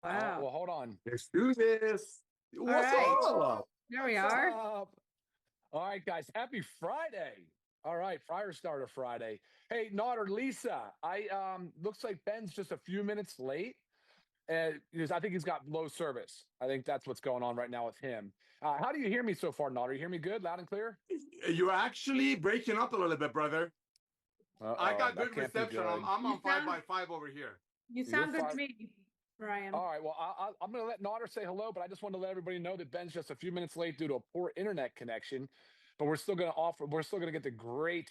Wow. Well, hold on. Let's do this. What's right. up? There we What's are. up? All right, guys. Happy Friday. All right, Fire Starter Friday. Hey, Nod Lisa. Looks like Ben's just a few minutes late. Because I think he's got low service. I think that's what's going on right now with him. How do you hear me so far, Nod? You hear me good, loud and clear? You're actually breaking up a little bit, brother. I got good reception. I'm on 5x5 over here. You sound good to me, Ryan. All right. Well, I'm going to let Nodder say hello, but I just wanted to let everybody know that Ben's just a few minutes late due to a poor internet connection. But we're still going to get the great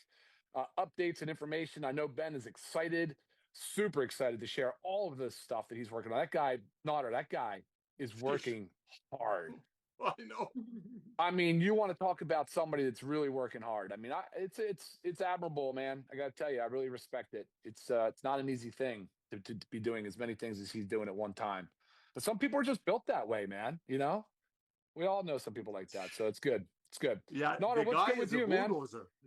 updates and information. I know Ben is excited, super excited to share all of this stuff that he's working on. That guy, Nodder, that guy is working hard. I know. I mean, you want to talk about somebody that's really working hard. I mean, it's admirable, man. I got to tell you, I really respect it. It's not an easy thing to be doing as many things as he's doing at one time. But some people are just built that way, man. You know, we all know some people like that. So it's good. It's good. Yeah, Nodder, what's good with you, man?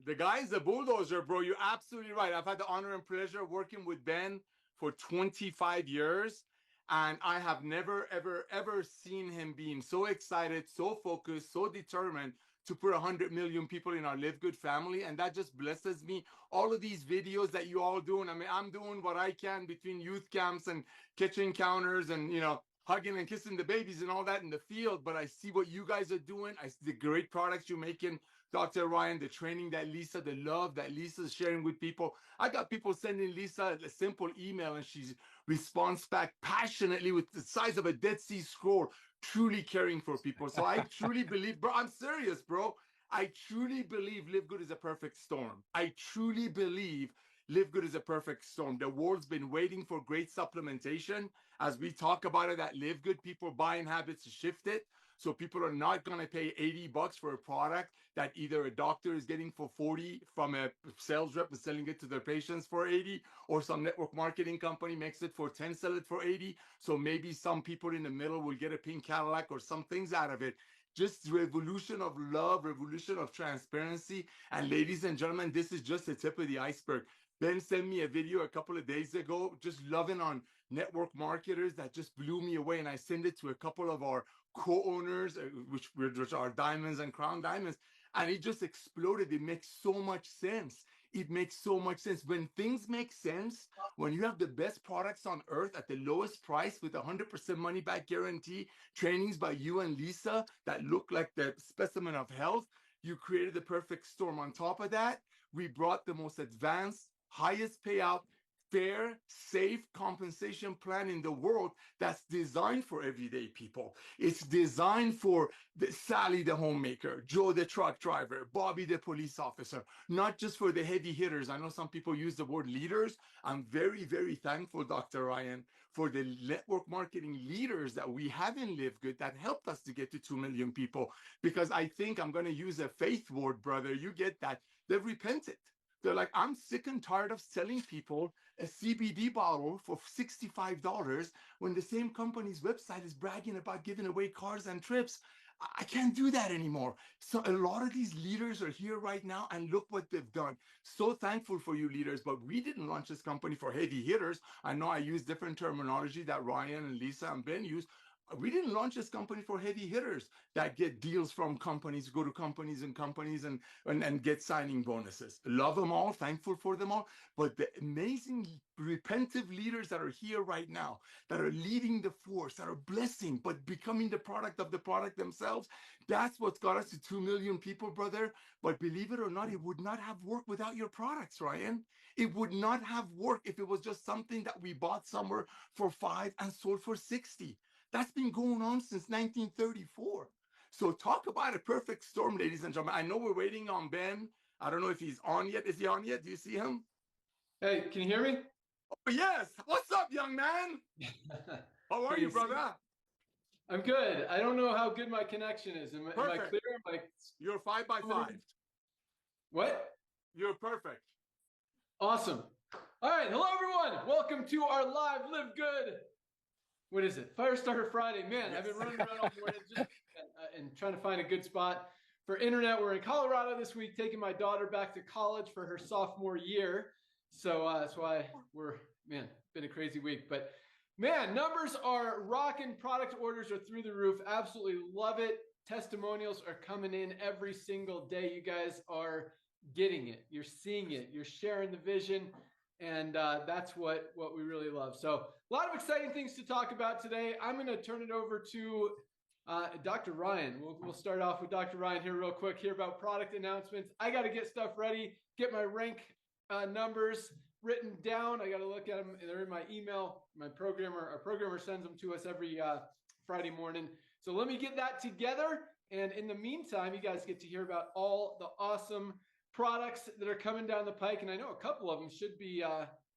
The guy is a bulldozer, bro. You're absolutely right. I've had the honor and pleasure of working with Ben for 25 years. And I have never, ever, ever seen him being so excited, so focused, so determined to put 100 million people in our Live Good family. And that just blesses me. All of these videos that you all doing, I mean, I'm doing what I can between youth camps and kitchen counters and, you know, hugging and kissing the babies and all that in the field. But I see what you guys are doing. I see the great products you're making, Dr. Ryan, the training that Lisa, the love that Lisa's sharing with people. I got people sending Lisa a simple email and she's responds back passionately with the size of a Dead Sea Scroll, truly caring for people. So I truly believe, bro, I'm serious, bro. I truly believe Live Good is a perfect storm. I truly believe Live Good is a perfect storm. The world's been waiting for great supplementation. As we talk about it at Live Good, people buying habits shifted. So people are not going to pay $80 for a product that either a doctor is getting for 40 from a sales rep is selling it to their patients for 80, or some network marketing company makes it for 10, sell it for 80. So maybe some people in the middle will get a pink Cadillac or some things out of it. Just revolution of love, revolution of transparency. And ladies and gentlemen, this is just the tip of the iceberg. Ben sent me a video a couple of days ago, just loving on network marketers that just blew me away. And I sent it to a couple of our co-owners, which are Diamonds and Crown Diamonds. And it just exploded. It makes so much sense. It makes so much sense. When things make sense, when you have the best products on earth at the lowest price with 100% money back guarantee, trainings by you and Lisa that look like the specimen of health, you created the perfect storm. On top of that, we brought the most advanced, highest payout, fair, safe compensation plan in the world that's designed for everyday people. It's designed for Sally the homemaker, Joe the truck driver, Bobby the police officer, not just for the heavy hitters. I know some people use the word leaders. I'm very, very thankful, Dr. Ryan, for the network marketing leaders that we have in Live Good that helped us to get to 2 million people. Because I think I'm going to use a faith word, brother. You get that. They've repented. They're like, I'm sick and tired of selling people a CBD bottle for $65 when the same company's website is bragging about giving away cars and trips. I can't do that anymore. So a lot of these leaders are here right now, and look what they've done. So thankful for you leaders, but we didn't launch this company for heavy hitters. I know I use different terminology that Ryan and Lisa and Ben use. We didn't launch this company for heavy hitters that get deals from companies, go to companies and get signing bonuses. Love them all, thankful for them all. But the amazing repentive leaders that are here right now, that are leading the force, that are blessing, but becoming the product of the product themselves, that's what's got us to 2 million people, brother. But believe it or not, it would not have worked without your products, Ryan. It would not have worked if it was just something that we bought somewhere for 5 and sold for 60. That's been going on since 1934. So talk about a perfect storm, ladies and gentlemen. I know we're waiting on Ben. I don't know if he's on yet. Is he on yet? Do you see him? Hey, can you hear me? Oh, yes. What's up, young man? How are you, brother? I'm good. I don't know how good my connection is. Am I clear? You're 5x5. What? You're perfect. Awesome. All right. Hello, everyone. Welcome to our live Live Good. What is it? Firestarter Friday. Man, yes. I've been running around all morning and trying to find a good spot for internet. We're in Colorado this week, taking my daughter back to college for her sophomore year. So that's why been a crazy week. But Man, numbers are rocking. Product orders are through the roof. Absolutely love it. Testimonials are coming in every single day. You guys are getting it. You're seeing it. You're sharing the vision. And that's what we really love. So a lot of exciting things to talk about today. I'm going to turn it over to Dr. Ryan. We'll start off with Dr. Ryan here real quick, hear about product announcements. I got to get stuff ready, get my rank numbers written down. I got to look at them. They're in my email. Our programmer sends them to us every Friday morning. So let me get that together. And in the meantime, you guys get to hear about all the awesome products that are coming down the pike. And I know a couple of them should be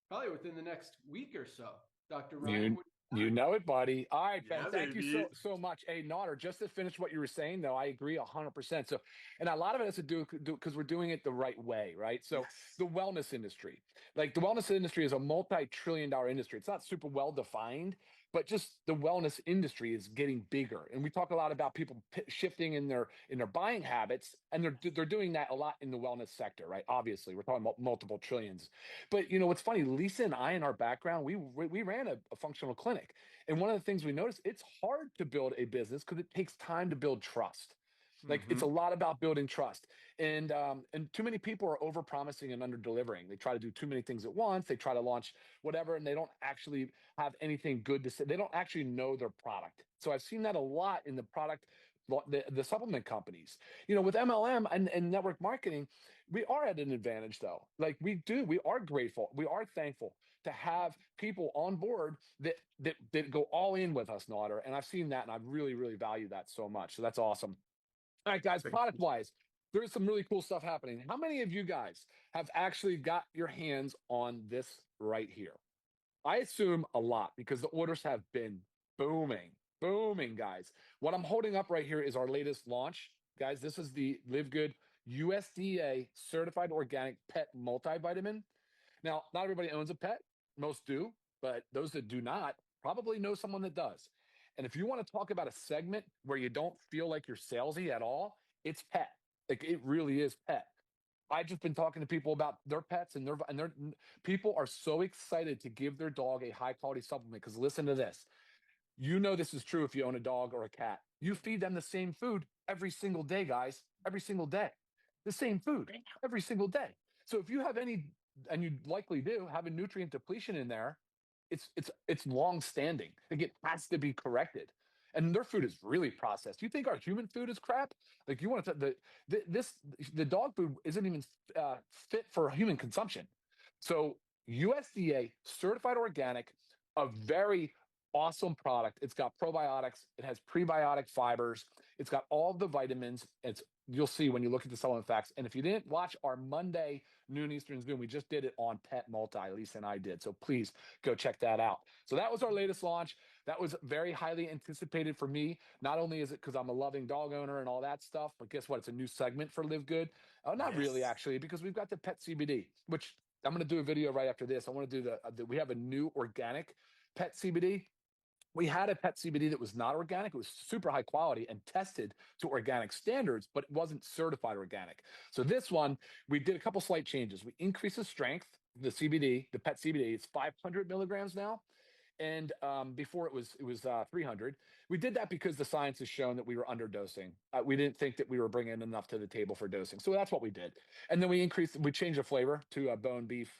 probably within the next week or so. Dr. Ryan. You know it, buddy. All right, Ben. Yeah, Thank baby. you so much. Hey, Naughter, just to finish what you were saying, though, I agree 100%. So, and a lot of it has to do because we're doing it the right way, right? So, the wellness industry, like the wellness industry is a multi-trillion-dollar industry. It's not super well defined, but just the wellness industry is getting bigger. And we talk a lot about people shifting in their buying habits, and they're doing that a lot in the wellness sector, right? Obviously, we're talking about multiple trillions. But you know what's funny? Lisa and I, in our background, we ran a functional clinic, and one of the things we noticed, it's hard to build a business because it takes time to build trust. Like it's a lot about building trust, and too many people are over promising and under delivering. They try to do too many things at once. They try to launch whatever, and they don't actually have anything good to say. They don't actually know their product. So I've seen that a lot in the product, the supplement companies. You know, with MLM and network marketing, we are at an advantage though. Like we are grateful, we are thankful to have people on board that go all in with us, Naughter. And I've seen that, and I really value that so much. So that's awesome. All right, guys, product-wise, there's some really cool stuff happening. How many of you guys have actually got your hands on this right here? I assume a lot because the orders have been booming, guys. What I'm holding up right here is our latest launch. Guys, this is the LiveGood USDA Certified Organic Pet Multivitamin. Now, not everybody owns a pet. Most do, but those that do not probably know someone that does. And if you want to talk about a segment where you don't feel like you're salesy at all, it's pet. Like it really is pet. I've just been talking to people about their pets, and their people are so excited to give their dog a high quality supplement. Because listen to this, you know this is true if you own a dog or a cat. You feed them the same food every single day, guys. Every single day, the same food every single day. So if you have any, and you likely do, have a nutrient depletion in there, it's long standing. Like it has to be corrected. And their food is really processed. You think our human food is crap? Like you want to the dog food isn't even fit for human consumption. So USDA certified organic, a very awesome product. It's got probiotics. It has prebiotic fibers. It's got all the vitamins. You'll see when you look at the supplement facts. And if you didn't watch our Monday noon Eastern Zoom, we just did it on Pet Multi. Lisa and I did. So please go check that out. So that was our latest launch. That was very highly anticipated for me. Not only is it because I'm a loving dog owner and all that stuff, but guess what? It's a new segment for LiveGood. Not really, actually, because we've got the pet CBD, which I'm going to do a video right after this. I want to do we have a new organic pet CBD. We had a pet CBD that was not organic. It was super high quality and tested to organic standards, but it wasn't certified organic. So this one, we did a couple slight changes. We increased the strength, the CBD, the pet CBD. It's 500 milligrams now. And before it was 300. We did that because the science has shown that we were underdosing. We didn't think that we were bringing enough to the table for dosing. So that's what we did. And then we changed the flavor to a bone beef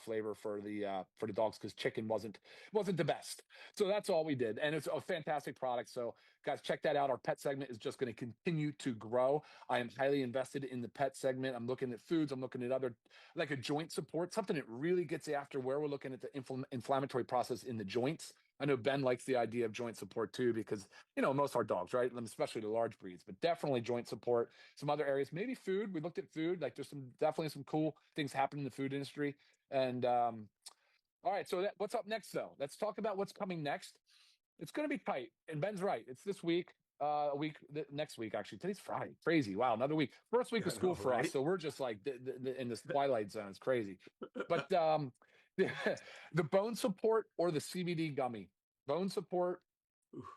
flavor for the dogs because chicken wasn't the best. So that's all we did. And it's a fantastic product. So guys, check that out. Our pet segment is just going to continue to grow. I am highly invested in the pet segment. I'm looking at foods. I'm looking at other, like a joint support, something that really gets after where we're looking at the inflammatory process in the joints. I know Ben likes the idea of joint support too, because, you know, most of our dogs, right? Especially the large breeds, but definitely joint support. Some other areas, maybe food. We looked at food. Like there's definitely some cool things happening in the food industry. And all right, so what's up next though? Let's talk about what's coming next. It's going to be tight, and Ben's right. It's this week, next week actually. Today's Friday. Crazy. Wow, another week. First week of school for us, so we're just like in this twilight zone. It's crazy. But the bone support or the CBD gummy. Bone support.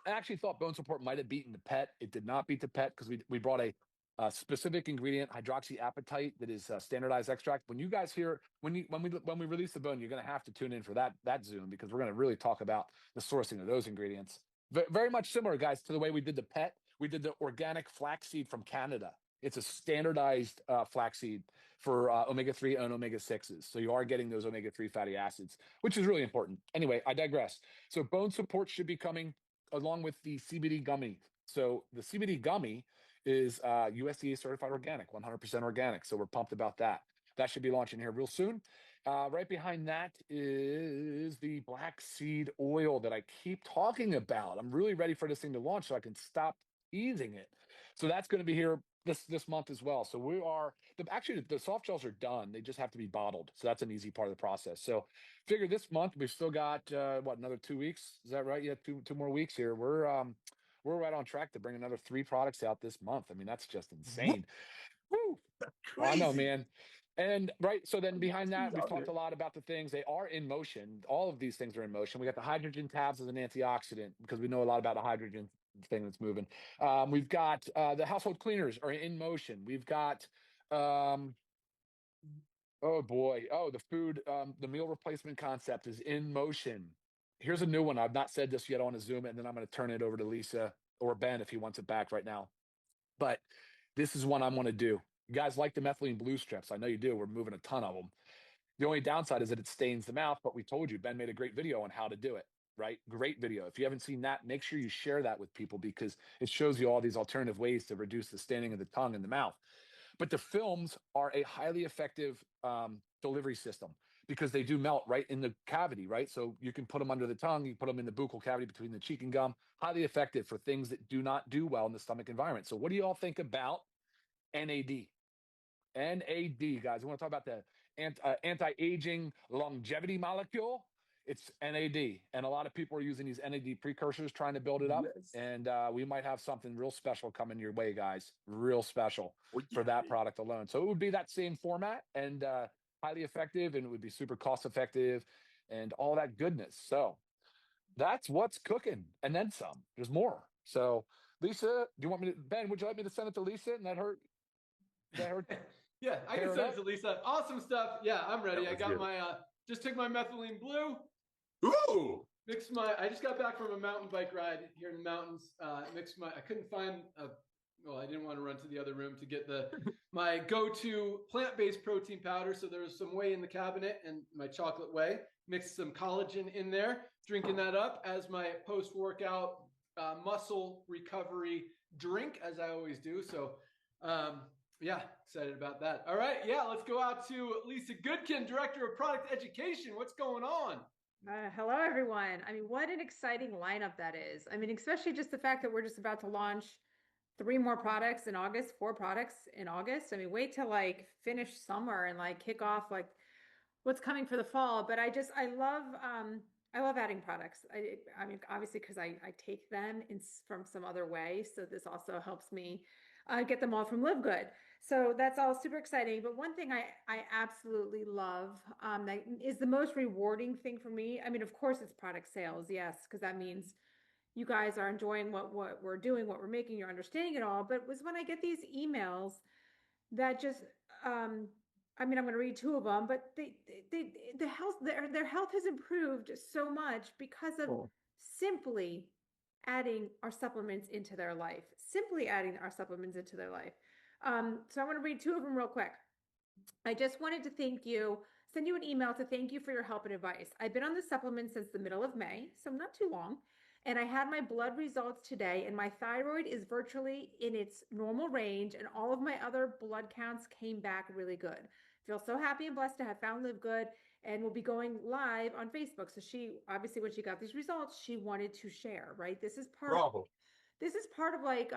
I actually thought bone support might have beaten the pet. It did not beat the pet because we brought a specific ingredient, hydroxyapatite, that is standardized extract. When you guys hear, when we release the bone, you're going to have to tune in for that Zoom, because we're going to really talk about the sourcing of those ingredients. Very much similar, guys, to the way we did the pet. We did the organic flaxseed from Canada. It's a standardized flaxseed for omega-3 and omega-6s. So you are getting those omega-3 fatty acids, which is really important. Anyway, I digress. So bone support should be coming along with the CBD gummy. So the CBD gummy is USDA certified organic, 100% organic. So we're pumped about that. That should be launching here real soon. Right behind that is the black seed oil that I keep talking about. I'm really ready for this thing to launch so I can stop teasing it. So that's going to be here this month as well. So we are actually the soft gels are done. They just have to be bottled. So that's an easy part of the process. So figure this month we've still got another 2 weeks. Is that right? Yeah, two more weeks here. We're right on track to bring another 3 products out this month. I mean, that's just insane. Woo! Crazy. I know, man. And right, so then behind that, we've talked a lot about the things. They are in motion. All of these things are in motion. We got the hydrogen tabs as an antioxidant, because we know a lot about the hydrogen thing that's moving. We've got the household cleaners are in motion. We've got oh boy, the food, the meal replacement concept is in motion. Here's a new one. I've not said this yet. I want to zoom it, and then I'm going to turn it over to Lisa or Ben if he wants it back right now. But this is one I want to do. You guys like the methylene blue strips? I know you do. We're moving a ton of them. The only downside is that it stains the mouth, but we told you, Ben made a great video on how to do it, right? Great video. If you haven't seen that, make sure you share that with people, because it shows you all these alternative ways to reduce the staining of the tongue and the mouth. But the films are a highly effective delivery system, because they do melt right in the cavity, right? So you can put them under the tongue, you put them in the buccal cavity between the cheek and gum. Highly effective for things that do not do well in the stomach environment. So what do you all think about NAD? NAD, guys. We want to talk about the anti-aging longevity molecule. It's NAD, and a lot of people are using these NAD precursors trying to build it up. Yes. And we might have something real special coming your way, guys. Real special for that product alone. So it would be that same format, and highly effective, and it would be super cost effective and all that goodness. So that's what's cooking, and then some. There's more. So Lisa, do you want me to, Ben, would you like me to send it to Lisa and let her? Yeah, I can send it to Lisa. Awesome stuff. Yeah, I'm ready. I got my just took my methylene blue. Ooh. I just got back from a mountain bike ride here in the mountains. I couldn't find I didn't want to run to the other room to get my go-to plant-based protein powder. So there was some whey in the cabinet, and my chocolate whey. Mixed some collagen in there, drinking that up as my post-workout muscle recovery drink, as I always do. So yeah, excited about that. All right, yeah, let's go out to Lisa Goodkin, Director of Product Education. What's going on? Hello, everyone. I mean, what an exciting lineup that is. I mean, especially just the fact that we're just about to launch 3 more products in August, 4 products in August. I mean, wait till like finish summer and like kick off like what's coming for the fall. But I love adding products. I mean, obviously, because I take them from some other way. So this also helps me get them all from LiveGood. So that's all super exciting. But one thing I absolutely love that is the most rewarding thing for me. I mean, of course, it's product sales. Yes, because that means you guys are enjoying what we're doing, what we're making, you're understanding it all. But it was when I get these emails that just, I mean, I'm going to read 2 of them, but their health has improved so much because of simply adding our supplements into their life, So I want to read 2 of them real quick. I just wanted to send you an email to thank you for your help and advice. I've been on the supplement since the middle of May, so not too long. And I had my blood results today, and my thyroid is virtually in its normal range, and all of my other blood counts came back really good. Feel so happy and blessed to have found LiveGood, and we'll be going live on Facebook. So she, obviously, when she got these results, she wanted to share, right? This is part of like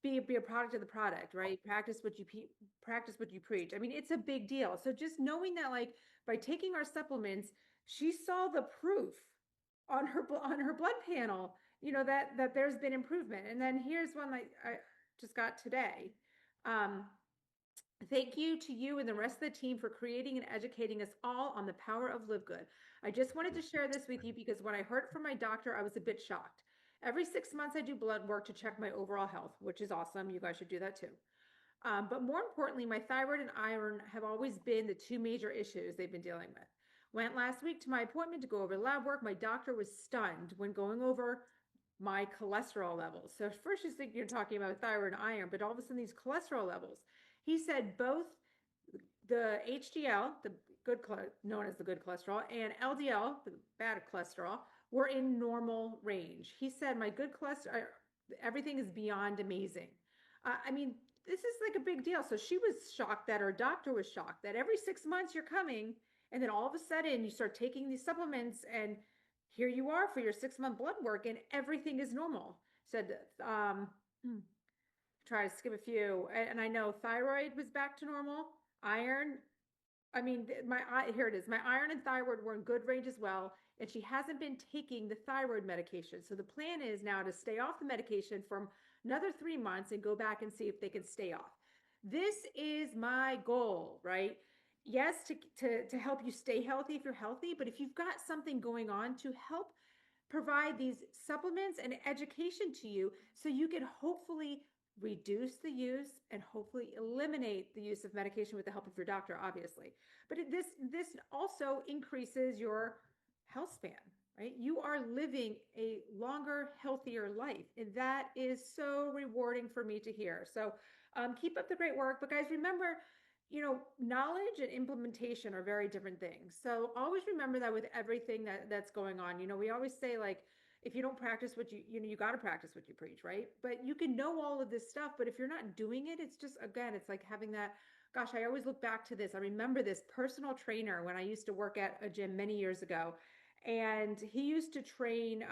be a product of the product, right? Practice what you preach. I mean, it's a big deal. So just knowing that, like, by taking our supplements, she saw the proof on her blood panel, you know, that there's been improvement. And then here's one I just got today. Thank you to you and the rest of the team for creating and educating us all on the power of LiveGood. I just wanted to share this with you because when I heard from my doctor, I was a bit shocked. Every 6 months, I do blood work to check my overall health, which is awesome. You guys should do that too. But more importantly, my thyroid and iron have always been the two major issues they've been dealing with. Went last week to my appointment to go over lab work. My doctor was stunned when going over my cholesterol levels. So first you think you're talking about thyroid and iron, but all of a sudden these cholesterol levels. He said both the HDL, the good known as the good cholesterol, and LDL, the bad cholesterol, were in normal range. He said my good cholesterol, everything is beyond amazing. I mean, this is like a big deal. So she was shocked that her doctor was shocked that every 6 months you're coming, and then all of a sudden you start taking these supplements, and here you are for your 6-month blood work, and everything is normal. Said, try to skip a few, and I know thyroid was back to normal. Iron, I mean, here it is. My iron and thyroid were in good range as well, and she hasn't been taking the thyroid medication. So the plan is now to stay off the medication for another 3 months and go back and see if they can stay off. This is my goal, right? Yes, to help you stay healthy if you're healthy, but if you've got something going on, to help provide these supplements and education to you so you can hopefully reduce the use and hopefully eliminate the use of medication with the help of your doctor, obviously. But this also increases your health span, right? You are living a longer, healthier life, and that is so rewarding for me to hear. So keep up the great work. But guys, remember, knowledge and implementation are very different things. So always remember that with everything that's going on. We always say, like, if you don't practice what you got to practice what you preach, right? But you can know all of this stuff, but if you're not doing it, it's just, again, it's like having that, gosh, I always look back to this. I remember this personal trainer when I used to work at a gym many years ago, and he used to train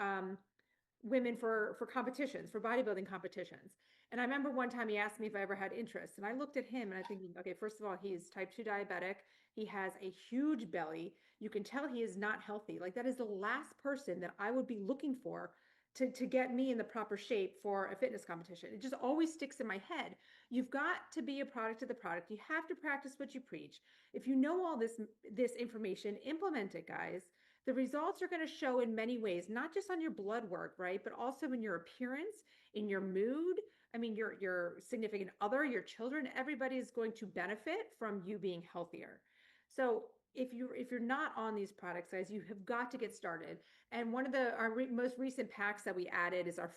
women for competitions, for bodybuilding competitions. And I remember one time he asked me if I ever had interest, and I looked at him and I'm thinking, okay, first of all, he's type 2 diabetic. He has a huge belly. You can tell he is not healthy. Like, that is the last person that I would be looking for to get me in the proper shape for a fitness competition. It just always sticks in my head. You've got to be a product of the product. You have to practice what you preach. If you know all this information, implement it, guys. The results are going to show in many ways, not just on your blood work, right? But also in your appearance, in your mood. I mean, your significant other, your children, everybody is going to benefit from you being healthier. So if you're not on these products, guys, you have got to get started. And one of our most recent packs that we added is our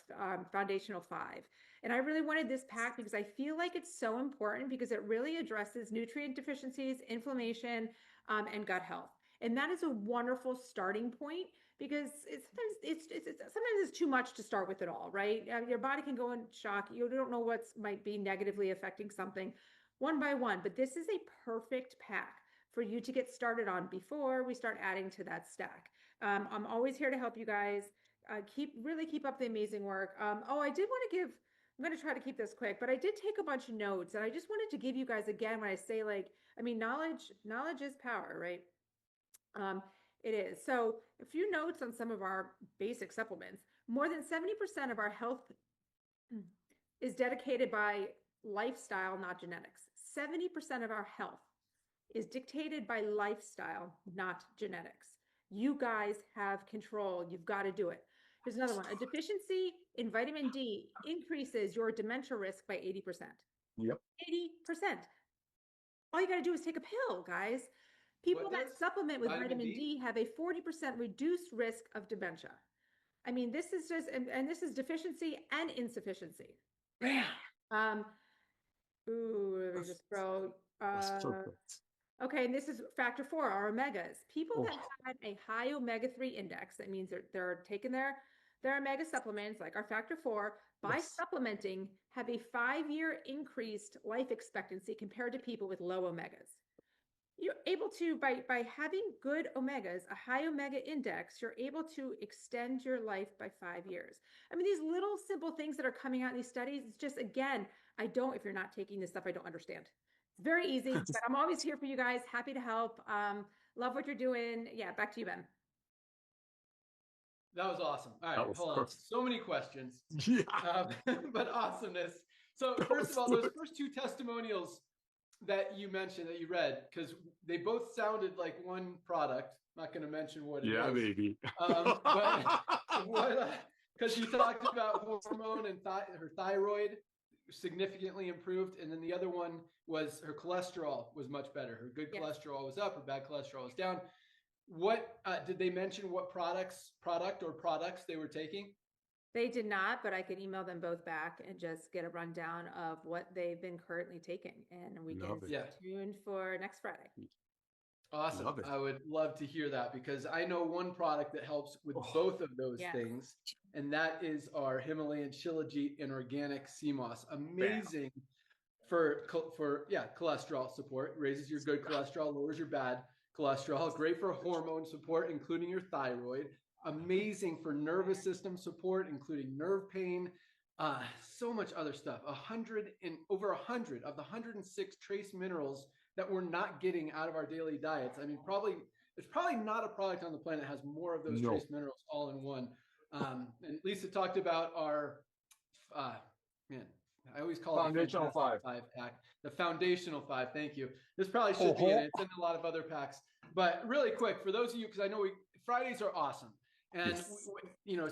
Foundational 5. And I really wanted this pack because I feel like it's so important because it really addresses nutrient deficiencies, inflammation, and gut health. And that is a wonderful starting point because sometimes it's too much to start with it all, right? Your body can go in shock. You don't know what might be negatively affecting something one by one, but this is a perfect pack for you to get started on before we start adding to that stack. I'm always here to help you guys. Really keep up the amazing work. I did want to I'm going to try to keep this quick, but I did take a bunch of notes, and I just wanted to give you guys, again, when I say, knowledge is power, right? It is. So a few notes on some of our basic supplements. More than 70% of our health is dedicated by lifestyle, not genetics. 70% of our health is dictated by lifestyle, not genetics. You guys have control. You've got to do it. Here's another one. A deficiency in vitamin D increases your dementia risk by 80%. Yep. 80%. All you got to do is take a pill, guys. People that supplement with vitamin D have a 40% reduced risk of dementia. I mean, this is just, and this is deficiency and insufficiency. Man. Let me just throw. Okay, and this is factor 4, our omegas. People that had a high omega-3 index, that means they're taking their omega supplements, like our factor 4, by supplementing, have a 5-year increased life expectancy compared to people with low omegas. You're able to, by having good omegas, a high omega index, you're able to extend your life by 5 years. I mean, these little simple things that are coming out in these studies, it's just, again, if you're not taking this stuff, I don't understand. It's very easy, but I'm always here for you guys. Happy to help. Love what you're doing. Yeah, back to you, Ben. That was awesome. All right, hold on. So many questions. Yeah. But awesomeness. So first of all, those first 2 testimonials that you mentioned, that you read, because they both sounded like one product. I'm not going to mention what it is. Yeah, baby. But because you talked about hormone and her thyroid significantly improved. And then the other one was her cholesterol was much better. Her good cholesterol was up, her bad cholesterol was down. What did they mention what product or products they were taking? They did not, but I could email them both back and just get a rundown of what they've been currently taking. And we can stay tuned for next Friday. Awesome. I would love to hear that because I know one product that helps with both of those things, and that is our Himalayan Shilajit and organic sea moss. Amazing for cholesterol support. Raises your good cholesterol, lowers your bad cholesterol. Great for hormone support, including your thyroid. Amazing for nervous system support, including nerve pain. So much other stuff. Over 100 of the 106 trace minerals that we're not getting out of our daily diets. I mean, there's probably not a product on the planet that has more of those trace minerals all in one. And Lisa talked about our, I always call it Foundational five pack, the Foundational 5. Thank you. This probably should be in it. It's in a lot of other packs. But really quick, for those of you, because I know Fridays are awesome. And it's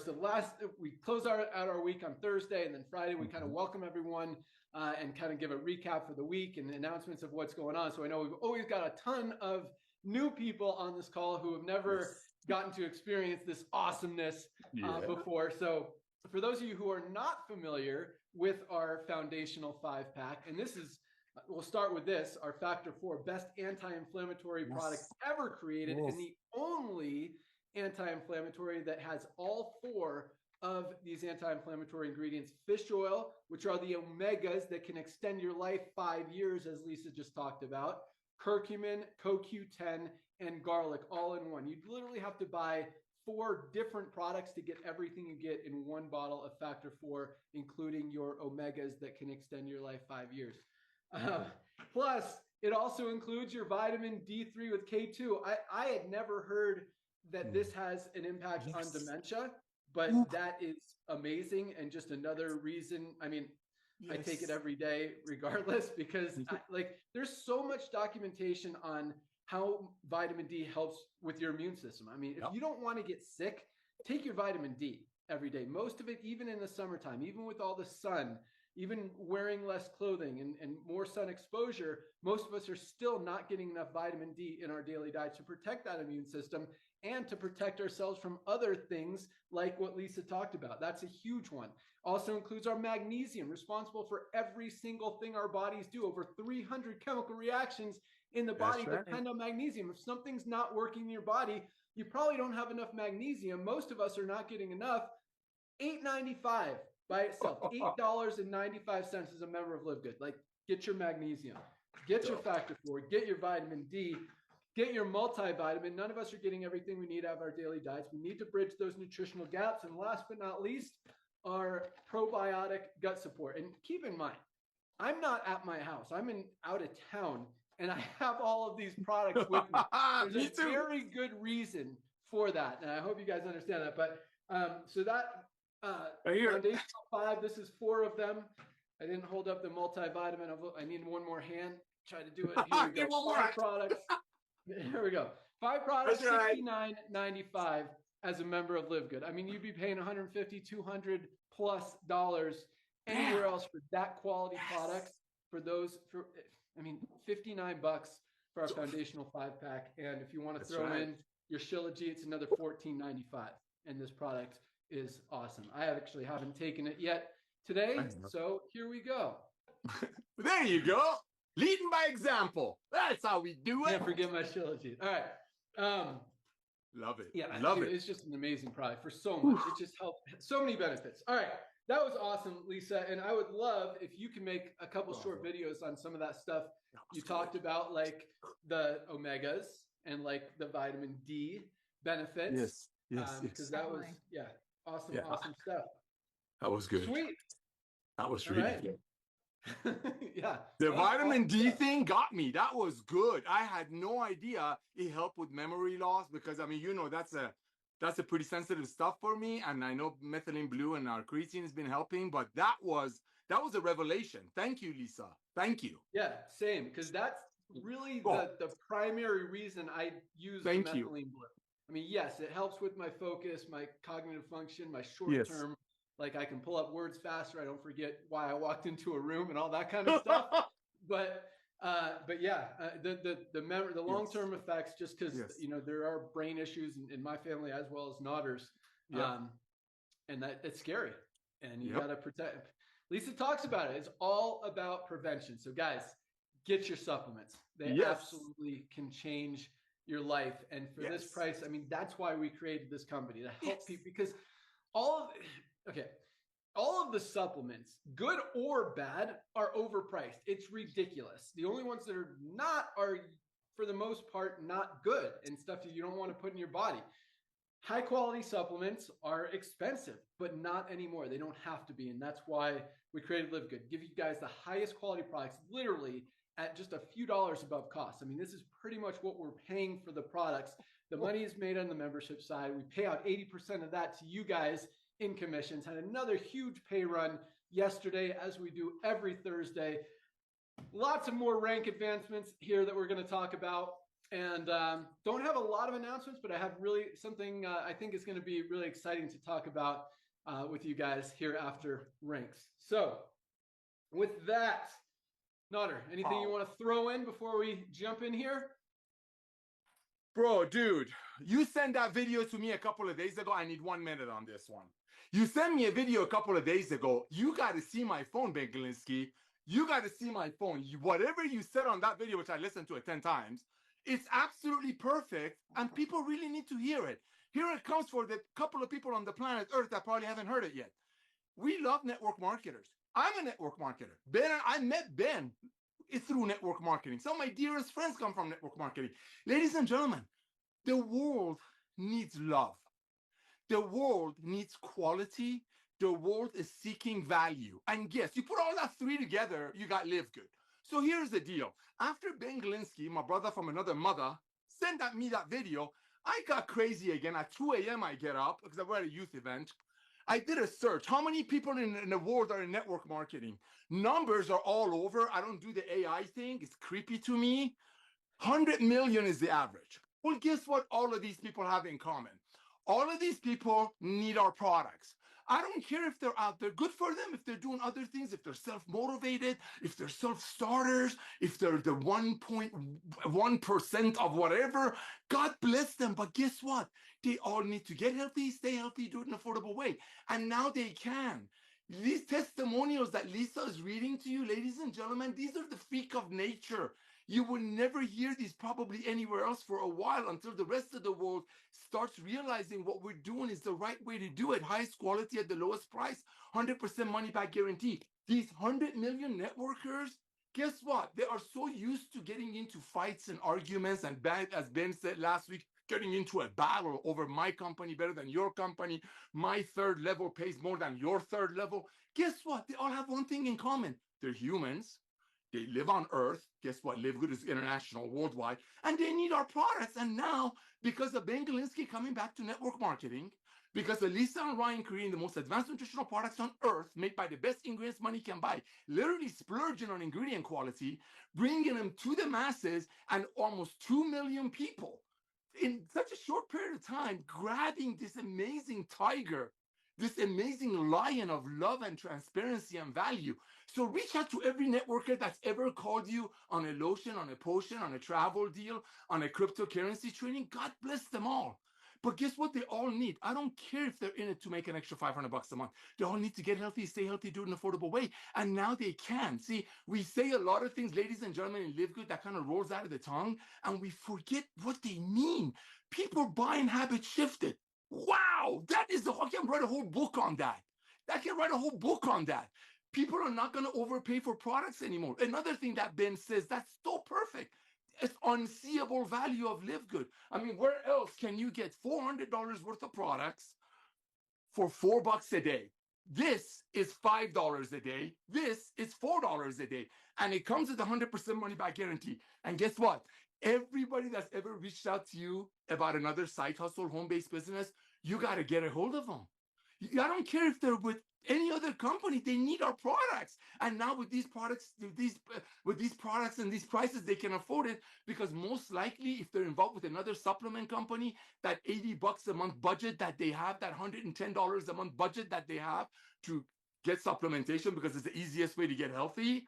the last, we close out our week on Thursday, and then Friday we kind of welcome everyone and kind of give a recap for the week and announcements of what's going on. So I know we've always got a ton of new people on this call who have never gotten to experience this awesomeness before. So for those of you who are not familiar with our Foundational 5-pack, and this is, we'll start with this, our Factor 4 best anti-inflammatory product ever created, and the only anti-inflammatory that has all 4 of these anti-inflammatory ingredients: fish oil, which are the omegas that can extend your life 5 years, as Lisa just talked about, curcumin, CoQ10, and garlic all in one. You'd literally have to buy 4 different products to get everything you get in one bottle of Factor 4, including your omegas that can extend your life 5 years. Plus, it also includes your vitamin D3 with K2. I had never heard that this has an impact on dementia, but that is amazing. And just another reason, I mean, I take it every day regardless, because there's so much documentation on how vitamin D helps with your immune system. I mean, if you don't want to get sick, take your vitamin D every day. Most of it, even in the summertime, even with all the sun, even wearing less clothing and more sun exposure, most of us are still not getting enough vitamin D in our daily diet to protect that immune system and to protect ourselves from other things like what Lisa talked about. That's a huge one. Also includes our magnesium, responsible for every single thing our bodies do. Over 300 chemical reactions in the body depend on magnesium. If something's not working in your body, you probably don't have enough magnesium. Most of us are not getting enough. $8.95 by itself. $8.95 as a member of LiveGood. Like, get your magnesium, get your Factor 4, get your vitamin D, get your multivitamin. None of us are getting everything we need out of our daily diets. We need to bridge those nutritional gaps. And last but not least, our probiotic gut support. And keep in mind, I'm not at my house. I'm out of town, and I have all of these products with me. There's a very good reason for that, and I hope you guys understand that. But so that Foundational 5, this is 4 of them. I didn't hold up the multivitamin. I need one more hand. Try to do it. Here we go. 5 products. Here we go. 5 products, $69.95 as a member of LiveGood. I mean, you'd be paying $150, $200+ anywhere else for that quality products. For those, $59 for our Foundational 5-pack. And if you want to throw in your Shilajit, it's another $14.95. And this product is awesome. I actually haven't taken it yet today, so here we go. There you go. Leading by example. That's how we do it. Can't forget my Shilajit. All right. Love it. Yeah, love it. It's just an amazing product for so much. It just helps so many benefits. All right. That was awesome, Lisa. And I would love if you can make a couple short videos on some of that stuff you talked about, like the omegas and like the vitamin D benefits. Yes. Because that was, awesome stuff. That was good. Sweet. That was really good. Yeah. The vitamin D thing got me. That was good. I had no idea it helped with memory loss because, I mean, that's a pretty sensitive stuff for me. And I know methylene blue and our creatine has been helping, but that was a revelation. Thank you, Lisa. Thank you. Yeah, same. Because that's really the primary reason I use methylene blue. I mean, yes, it helps with my focus, my cognitive function, my short-term Like I can pull up words faster. I don't forget why I walked into a room and all that kind of stuff. But yeah, the long-term effects, just because you know there are brain issues in my family as well as Notter's, and that's scary, and you gotta protect. Lisa talks about it. It's all about prevention. So guys, get your supplements. They absolutely can change your life, and for this price, I mean that's why we created this company, to help people, because all of the supplements, good or bad, are overpriced. It's ridiculous. The only ones that are not are, for the most part, not good and stuff that you don't want to put in your body. High quality supplements are expensive, but not anymore. They don't have to be. And that's why we created LiveGood. Give you guys the highest quality products, literally at just a few dollars above cost. I mean, this is pretty much what we're paying for the products. The money is made on the membership side. We pay out 80% of that to you guys in commissions. Had another huge pay run yesterday, as we do every Thursday. Lots of more rank advancements here that we're going to talk about, and don't have a lot of announcements, but I have really something I think is going to be really exciting to talk about with you guys here after ranks. So with that, Notter, anything you want to throw in before we jump in here? Bro, dude, you sent that video to me a couple of days ago. I need 1 minute on this one. You sent me a video a couple of days ago. You got to see my phone, Ben Galinsky. You got to see my phone. Whatever you said on that video, which I listened to it 10 times, it's absolutely perfect, and people really need to hear it. Here it comes for the couple of people on the planet Earth that probably haven't heard it yet. We love network marketers. I'm a network marketer. I met Ben through network marketing. Some of my dearest friends come from network marketing. Ladies and gentlemen, the world needs love. The world needs quality. The world is seeking value. And yes, you put all that three together, you got LiveGood. So here's the deal. After Ben Galinsky, my brother from another mother, sent me that video, I got crazy again. At 2 a.m. I get up because I were at a youth event. I did a search. How many people in the world are in network marketing? Numbers are all over. I don't do the AI thing. It's creepy to me. 100 million is the average. Well, guess what all of these people have in common? All of these people need our products. I don't care if they're out there. Good for them if they're doing other things, if they're self-motivated, if they're self-starters, if they're the 1.1% of whatever. God bless them. But guess what? They all need to get healthy, stay healthy, do it in an affordable way. And now they can. These testimonials that Lisa is reading to you, ladies and gentlemen, these are the freak of nature. You will never hear these probably anywhere else for a while until the rest of the world starts realizing what we're doing is the right way to do it. Highest quality at the lowest price, 100% money back guarantee. These 100 million networkers, guess what? They are so used to getting into fights and arguments and as Ben said last week, getting into a battle over my company better than your company. My third level pays more than your third level. Guess what? They all have one thing in common. They're humans. They live on Earth. Guess what? LiveGood is international, worldwide. And they need our products. And now, because of Ben Galinsky coming back to network marketing, because of Lisa and Ryan creating the most advanced nutritional products on Earth, made by the best ingredients money can buy, literally splurging on ingredient quality, bringing them to the masses, and almost 2 million people in such a short period of time, grabbing this amazing tiger, this amazing lion of love and transparency and value. So reach out to every networker that's ever called you on a lotion, on a potion, on a travel deal, on a cryptocurrency trading. God bless them all. But guess what they all need? I don't care if they're in it to make an extra $500 a month. They all need to get healthy, stay healthy, do it in an affordable way. And now they can. See, we say a lot of things, ladies and gentlemen, in LiveGood that kind of rolls out of the tongue, and we forget what they mean. People buying habits shifted. Wow, that is I can write a whole book on that. I can write a whole book on that. People are not going to overpay for products anymore. Another thing that Ben says that's so perfect. It's unseeable value of LiveGood. I mean, where else can you get $400 worth of products for $4 a day? This is $5 a day. This is $4 a day. And it comes with 100% money back guarantee. And guess what? Everybody that's ever reached out to you about another side hustle, home-based business, you got to get a hold of them. I don't care if they're with any other company, they need our products. And now with these products, with these products and these prices, they can afford it, because most likely if they're involved with another supplement company, that $80 a month budget that they have, that $110 a month budget that they have, to get supplementation because it's the easiest way to get healthy,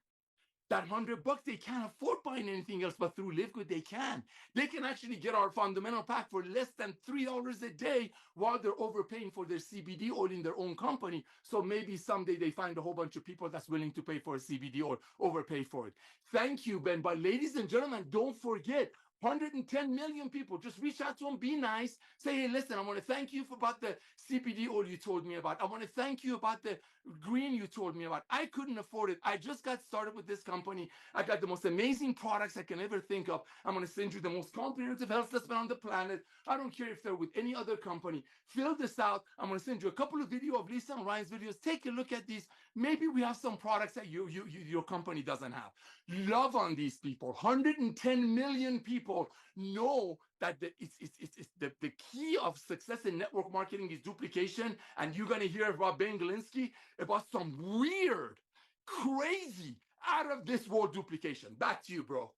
that $100 they can't afford buying anything else, but through LiveGood they can. They can actually get our fundamental pack for less than $3 a day while they're overpaying for their CBD oil in their own company. So maybe someday they find a whole bunch of people that's willing to pay for a CBD oil, overpay for it. Thank you, Ben. But ladies and gentlemen, don't forget, 110 million people. Just reach out to them, be nice. Say, hey, listen, I want to thank you about the CBD oil you told me about. I want to thank you about the green you told me about. I couldn't afford it. I just got started with this company. I got the most amazing products I can ever think of. I'm going to send you the most comprehensive health assessment on the planet. I don't care if they're with any other company. Fill this out. I'm going to send you a couple of videos of Lisa and Ryan's videos. Take a look at these. Maybe we have some products that your company doesn't have. Love on these people. 110 million people know that the key of success in network marketing is duplication. And you're going to hear about Ben Galinsky about some weird, crazy, out of this world duplication. Back to you, bro.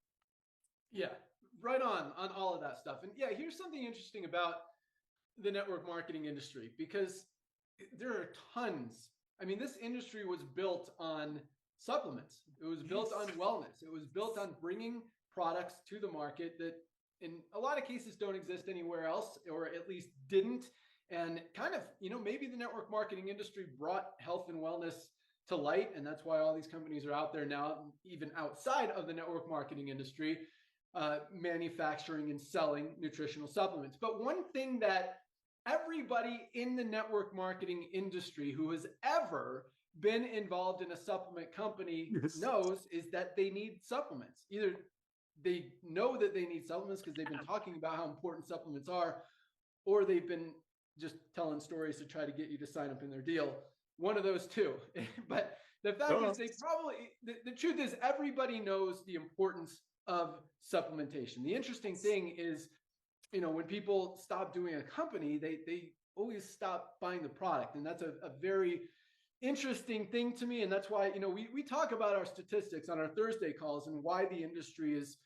Yeah, right on all of that stuff. And yeah, here's something interesting about the network marketing industry, because there are tons. I mean, this industry was built on supplements. It was built on wellness. It was built on bringing products to the market that in a lot of cases don't exist anywhere else, or at least didn't. And kind of, maybe the network marketing industry brought health and wellness to light. And that's why all these companies are out there now, even outside of the network marketing industry, manufacturing and selling nutritional supplements. But one thing that everybody in the network marketing industry who has ever been involved in a supplement company knows is that they need supplements. Either they know that they need supplements because they've been talking about how important supplements are, or they've been just telling stories to try to get you to sign up in their deal. One of those two. But the fact is, they probably, the truth is, everybody knows the importance of supplementation. The interesting thing is, when people stop doing a company, they always stop buying the product. And that's a very interesting thing to me. And that's why, we talk about our statistics on our Thursday calls and why the industry is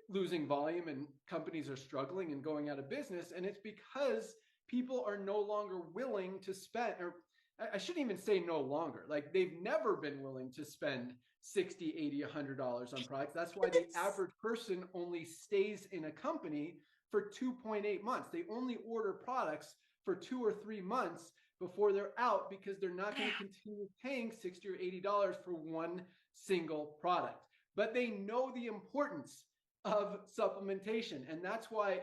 losing volume and companies are struggling and going out of business. And it's because people are no longer willing to spend, or I shouldn't even say no longer, like they've never been willing to spend $60, $80, $100 on products. That's why the average person only stays in a company for 2.8 months. They only order products for 2 or 3 months before they're out, because they're not going to continue paying $60 or $80 for one single product. But they know the importance of supplementation. And that's why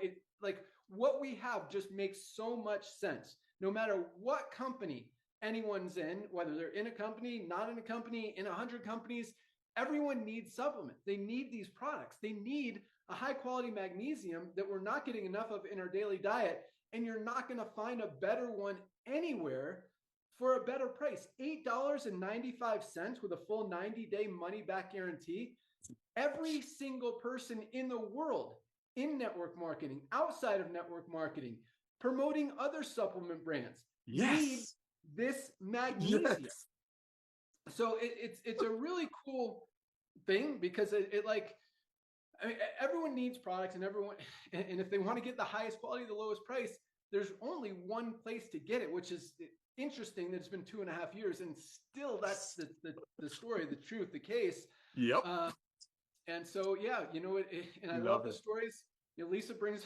what we have just makes so much sense. No matter what company anyone's in, whether they're in a company, not in a company, in 100 companies, everyone needs supplements. They need these products. They need a high quality magnesium that we're not getting enough of in our daily diet. And you're not going to find a better one anywhere for a better price. $8.95 with a full 90-day money back guarantee. Every single person in the world, in network marketing, outside of network marketing, promoting other supplement brands, needs this magnesium. Yes. So it's a really cool thing, because everyone needs products, and if they want to get the highest quality, the lowest price, there's only one place to get it, which is interesting that it's been 2.5 years and still that's the story, the truth, the case. Yep. And so, yeah, and I love the stories. Lisa brings,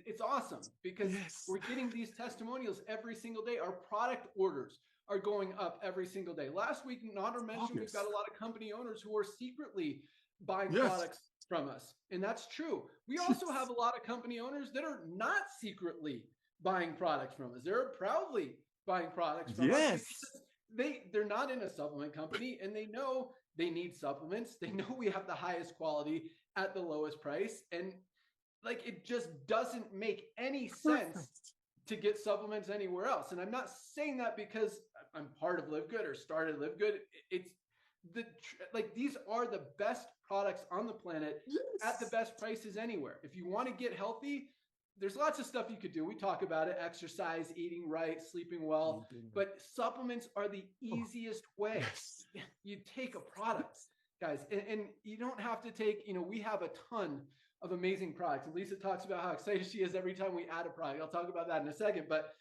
it's awesome, because we're getting these testimonials every single day. Our product orders are going up every single day. Last week, Nader mentioned we've got a lot of company owners who are secretly buying products from us. And that's true. We also have a lot of company owners that are not secretly buying products from us. They're proudly buying products from us. They're not in a supplement company, and they know they need supplements. They know we have the highest quality at the lowest price. And it just doesn't make any sense to get supplements anywhere else. And I'm not saying that because I'm part of LiveGood or started LiveGood. It's these are the best products on the planet at the best prices anywhere. If you want to get healthy, there's lots of stuff you could do. We talk about it: exercise, eating right, sleeping well, but supplements are the easiest way. You take a product, guys, and you don't have to take, we have a ton of amazing products. And Lisa talks about how excited she is every time we add a product. I'll talk about that in a second. But,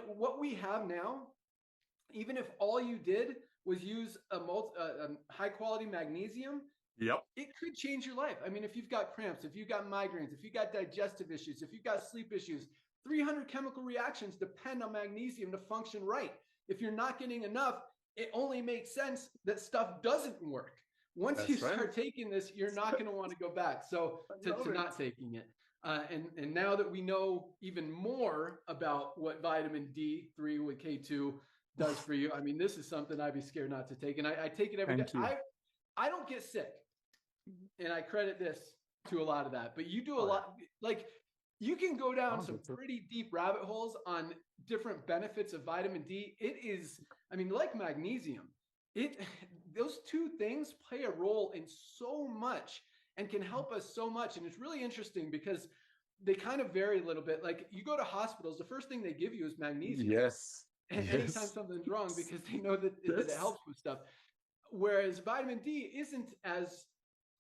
what we have now even if all you did was use a high quality magnesium, Yep. it could change your life. I mean, if you've got cramps, if you've got migraines, if you've got digestive issues, if you've got sleep issues, 300 chemical reactions depend on magnesium to function right. If you're not getting enough, it only makes sense that stuff doesn't work. Once you start taking this, you're not going to want to go back. So to not taking it. And now that we know even more about what vitamin D3 with K2 does for you, I mean, this is something I'd be scared not to take. And I take it every day. I don't get sick. And I credit this to a lot of that. But you do a lot. Like, you can go down some pretty deep rabbit holes on different benefits of vitamin D. It is, I mean, like magnesium, those two things play a role in so much and can help us so much. And it's really interesting because they kind of vary a little bit. Like, you go to hospitals, the first thing they give you is magnesium. Yes. And anytime something's wrong, because they know that it helps with stuff. Whereas vitamin D isn't as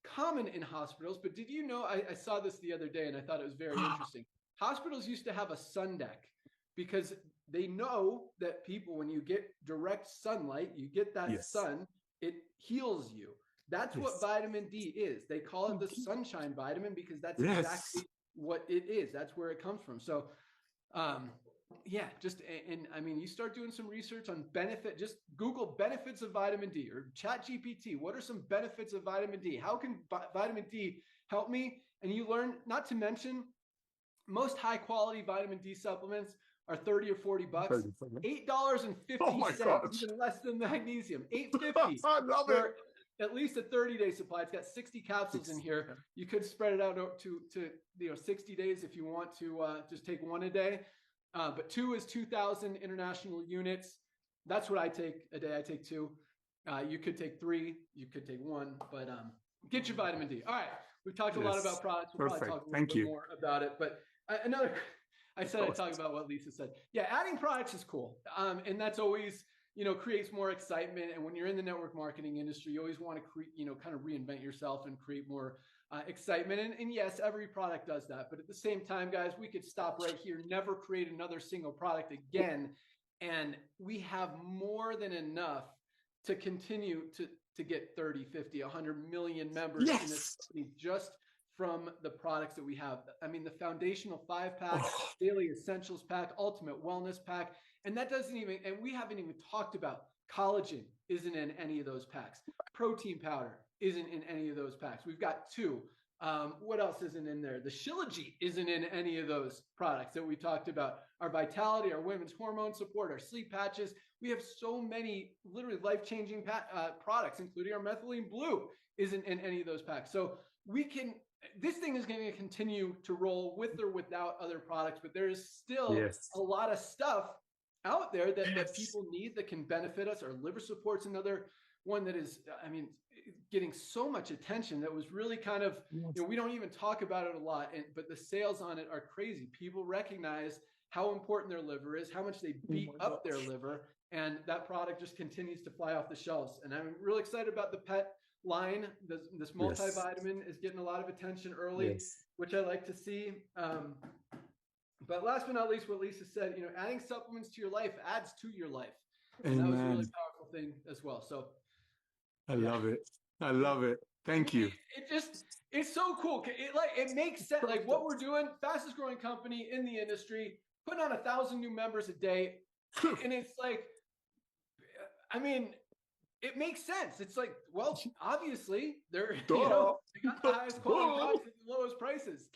common in hospitals. But did you know, I saw this the other day and I thought it was very interesting. Hospitals used to have a sun deck because they know that people, when you get direct sunlight, you get that sun, it heals you. That's what vitamin D is. They call it the sunshine vitamin because that's exactly what it is. That's where it comes from. So, and I mean, you start doing some research on just Google benefits of vitamin D or ChatGPT. What are some benefits of vitamin D? How can vitamin D help me? And you learn, not to mention, most high quality vitamin D supplements are $30 or $40, $8.50, even less than magnesium, $8.50. I love it. At least a 30-day supply. It's got 60 capsules in here. You could spread it out to 60 days if you want to just take one a day. But 2 is 2,000 international units. That's what I take a day. I take 2. You could take 3. You could take 1. But get your vitamin D. All right. We've talked a lot about products. We'll probably talk a little bit more about it. But I'd talk about what Lisa said. Yeah, adding products is cool. And that's always, creates more excitement. And when you're in the network marketing industry, you always want to kind of reinvent yourself and create more excitement. And yes, every product does that. But at the same time, guys, we could stop right here, never create another single product again. And we have more than enough to continue to get 30, 50, 100 million members in this company just from the products that we have. I mean, the foundational 5-pack, daily essentials pack, ultimate wellness pack. And that doesn't even, and we haven't even talked about collagen isn't in any of those packs. Protein powder isn't in any of those packs. We've got 2. What else isn't in there? The Shilajit isn't in any of those products that we talked about. Our vitality, our women's hormone support, our sleep patches. We have so many literally life-changing products, including our methylene blue isn't in any of those packs. So this thing is going to continue to roll with or without other products, but there is still a lot of stuff out there that people need that can benefit us. Our liver support's another one that is, I mean, getting so much attention that was really kind of, we don't even talk about it a lot, but the sales on it are crazy. People recognize how important their liver is, how much they beat up their liver, and that product just continues to fly off the shelves. And I'm really excited about the pet line. This multivitamin is getting a lot of attention early, which I like to see. But last but not least, what Lisa said, adding supplements to your life adds to your life. And that was a really powerful thing as well. So I love it. I love it. Thank you. It's so cool. It makes sense. Like what we're doing, fastest growing company in the industry, putting on 1,000 new members a day. And it's like, I mean, it makes sense. It's like, well, obviously they're, they got the highest quality products at the lowest prices.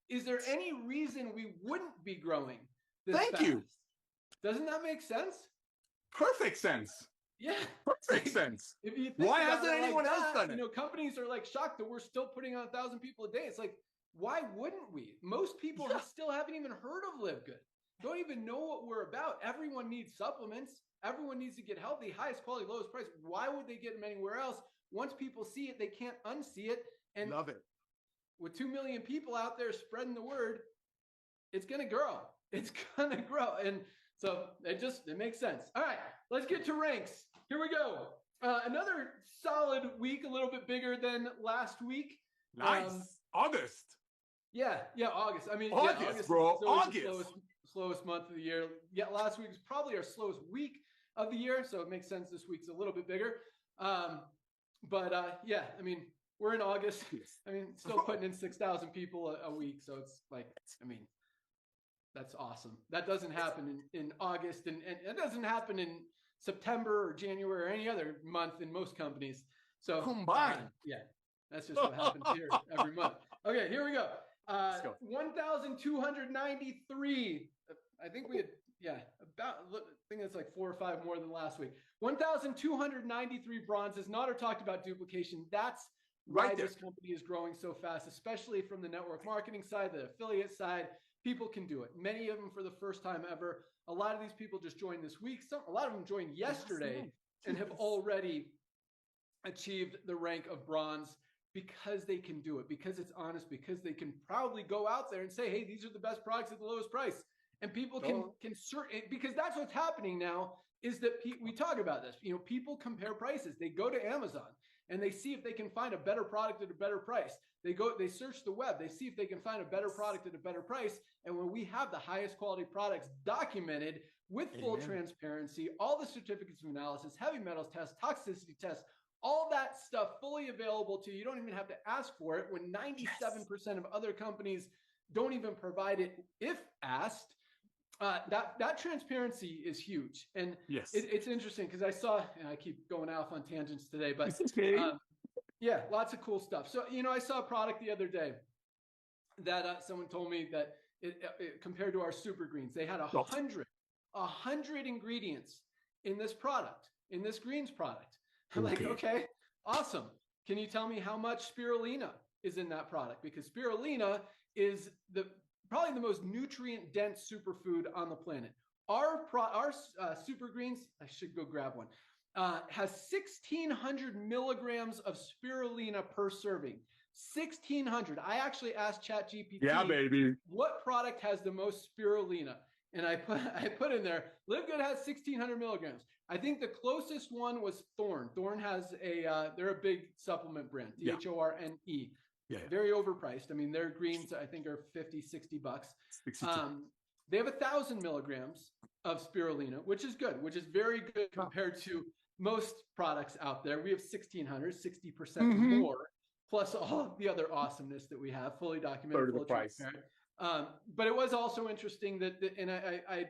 Is there any reason we wouldn't be growing this fast? Thank you. Doesn't that make sense? Perfect sense. Yeah. Perfect sense. If you think why hasn't anyone else done it? Companies are like shocked that we're still putting on 1,000 people a day. It's like, why wouldn't we? Most people still haven't even heard of LiveGood. Don't even know what we're about. Everyone needs supplements. Everyone needs to get healthy, highest quality, lowest price. Why would they get them anywhere else? Once people see it, they can't unsee it. And love it. With 2 million people out there spreading the word, it's going to grow. It's going to grow. And so it makes sense. All right, let's get to ranks. Here we go. Another solid week, a little bit bigger than last week. Nice. August. Yeah, August. I mean, August, bro. August. Slowest month of the year. Yeah, last week was probably our slowest week of the year. So it makes sense this week's a little bit bigger. Yeah, I mean, we're in August. I mean, still putting in 6,000 people a week. So it's like, I mean, that's awesome. That doesn't happen in August, and it doesn't happen in September or January or any other month in most companies. So combined. Yeah, that's just what happens here every month. Okay, here we go. 1,293. I think we had, I think it's like 4 or 5 more than last week. 1,293 bronzes. Nader talked about duplication. That's why this company is growing so fast, especially from the network marketing side, the affiliate side. People can do it. Many of them for the first time ever. A lot of these people just joined this week. A lot of them joined yesterday and have already achieved the rank of bronze because they can do it, because it's honest, because they can proudly go out there and say, hey, these are the best products at the lowest price. And people can because that's what's happening now, is that we talk about this. You know, people compare prices. They go to Amazon and they see if they can find a better product at a better price. They search the web. They see if they can find a better product at a better price. And when we have the highest quality products documented with full transparency, all the certificates of analysis, heavy metals tests, toxicity tests, all that stuff fully available to you. You don't even have to ask for it, when 97% of other companies don't even provide it if asked. That transparency is huge. And it's interesting because I saw, and I keep going off on tangents today, but yeah, lots of cool stuff. So, you know, I saw a product the other day that someone told me that it compared to our super greens, they had 100 ingredients in this product, in this greens product. I'm like, okay, awesome. Can you tell me how much spirulina is in that product? Because spirulina is probably the most nutrient dense superfood on the planet. Our super greens, I should go grab one, has 1,600 milligrams of spirulina per serving. 1,600. I actually asked ChatGPT, what product has the most spirulina? And I put in there, LiveGood has 1,600 milligrams. I think the closest one was Thorne. Thorne has they're a big supplement brand, Thorne. Very overpriced. I mean, their greens, I think, are $50, $60. They have 1,000 milligrams of spirulina, which is good, which is very good compared to most products out there. We have 1,600, 60% more, plus all the other awesomeness that we have, fully documented, fully transparent. But it was also interesting and I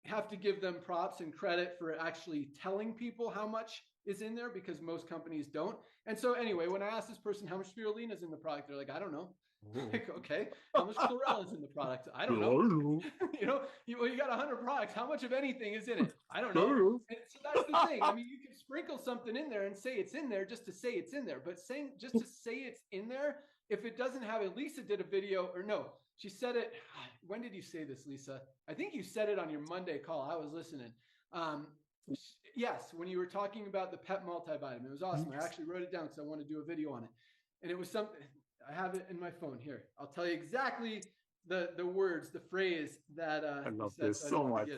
have to give them props and credit for actually telling people how much is in there, because most companies don't. And so anyway, when I asked this person how much spirulina is in the product, they're like, I don't know. Like, okay, how much chlorella is in the product? I don't know. You know, you got 100 products. How much of anything is in it? I don't know. And so that's the thing. I mean, you can sprinkle something in there and say it's in there just to say it's in there. But saying just to say it's in there, if it doesn't have it, Lisa did a video, or no, she said it. When did you say this, Lisa? I think you said it on your Monday call. I was listening. Yes, when you were talking about the pet multivitamin, it was awesome. I actually wrote it down because I want to do a video on it. And it was something, I have it in my phone here. I'll tell you exactly the words, the phrase that I love said, this so much.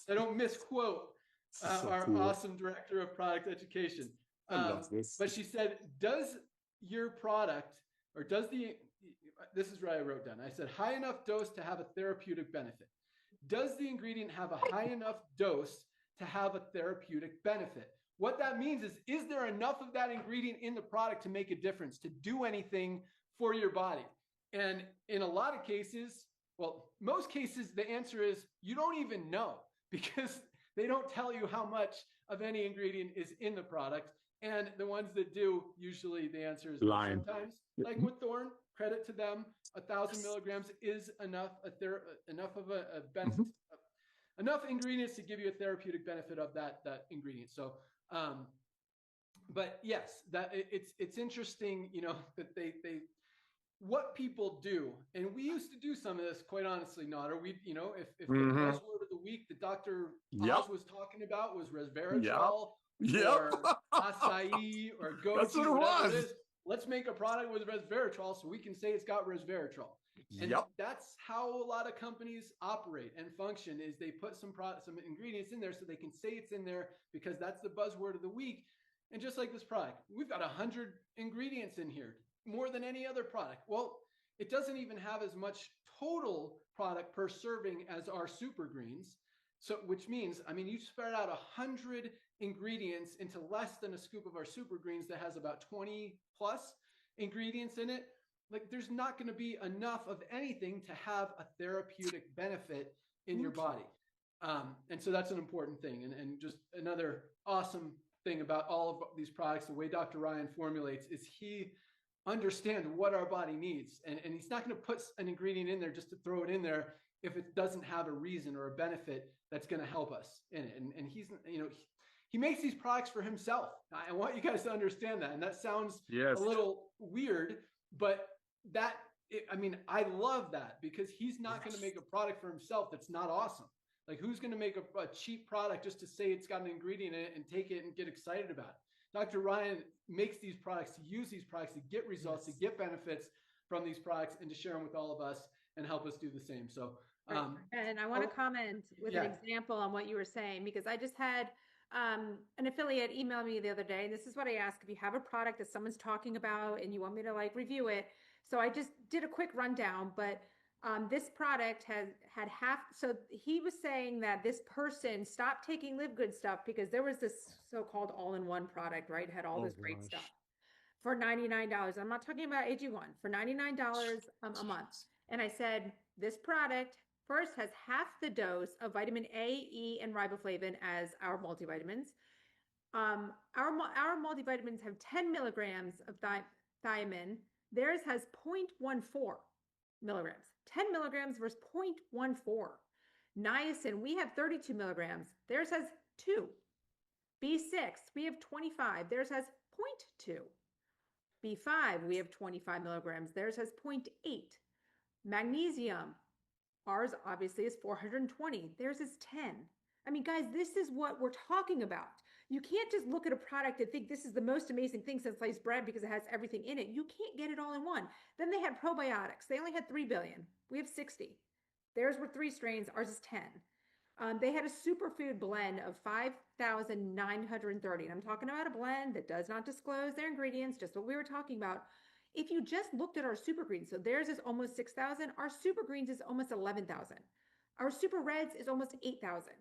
I don't misquote our awesome director of product education. I love this. But she said, does your product, or does this is what I wrote down. I said, high enough dose to have a therapeutic benefit. Does the ingredient have a high enough dose to have a therapeutic benefit? What that means is there enough of that ingredient in the product to make a difference, to do anything for your body? And in a lot of cases, well, most cases, the answer is you don't even know, because they don't tell you how much of any ingredient is in the product. And the ones that do, usually the answer is lying. Sometimes, like with Thorne, credit to them, 1,000 milligrams is enough of a benefit, enough ingredients to give you a therapeutic benefit of that ingredient. So, but yes, that it's interesting, you know, that they what people do, and we used to do some of this, quite honestly, Nader. We, you know, if the buzzword of the week that Dr. Oz was talking about was resveratrol, or acai, or goji, whatever it is, let's make a product with resveratrol so we can say it's got resveratrol. And that's how a lot of companies operate and function, is they put some ingredients in there so they can say it's in there because that's the buzzword of the week. And just like this product, we've got 100 ingredients in here, more than any other product. Well, it doesn't even have as much total product per serving as our super greens. So, which means, I mean, you spread out 100 ingredients into less than a scoop of our super greens that has about 20 plus ingredients in it. Like, there's not going to be enough of anything to have a therapeutic benefit in your body. And so that's an important thing. And just another awesome thing about all of these products, the way Dr. Ryan formulates, is he understands what our body needs. And he's not going to put an ingredient in there just to throw it in there if it doesn't have a reason or a benefit that's going to help us in it. And he's, you know, he makes these products for himself. I want you guys to understand that. And that sounds a little weird, but I mean, I love that, because he's not going to make a product for himself that's not awesome. Like, who's going to make a cheap product just to say it's got an ingredient in it and take it and get excited about it? Dr. Ryan makes these products to use these products to get results, to get benefits from these products, and to share them with all of us and help us do the same. So, and I want to comment with an example on what you were saying, because I just had an affiliate email me the other day, and this is what I ask: if you have a product that someone's talking about and you want me to like review it. So I just did a quick rundown, but this product had half. So he was saying that this person stopped taking LiveGood stuff because there was this so-called all-in-one product, right? It had all this great stuff for $99. I'm not talking about AG1, for $99 a month. And I said, this product first has half the dose of vitamin A, E, and riboflavin as our multivitamins. Our multivitamins have 10 milligrams of thiamine. Theirs has 0.14 milligrams. 10 milligrams versus 0.14. Niacin, we have 32 milligrams. Theirs has 2. B6, we have 25. Theirs has 0.2. B5, we have 25 milligrams. Theirs has 0.8. Magnesium, ours obviously is 420. Theirs is 10. I mean, guys, this is what we're talking about. You can't just look at a product and think this is the most amazing thing since sliced bread because it has everything in it. You can't get it all in one. Then they had probiotics. They only had 3 billion. We have 60. Theirs were 3 strains. Ours is 10. They had a superfood blend of 5,930. And I'm talking about a blend that does not disclose their ingredients, just what we were talking about. If you just looked at our super greens, so theirs is almost 6,000. Our super greens is almost 11,000. Our super reds is almost 8,000.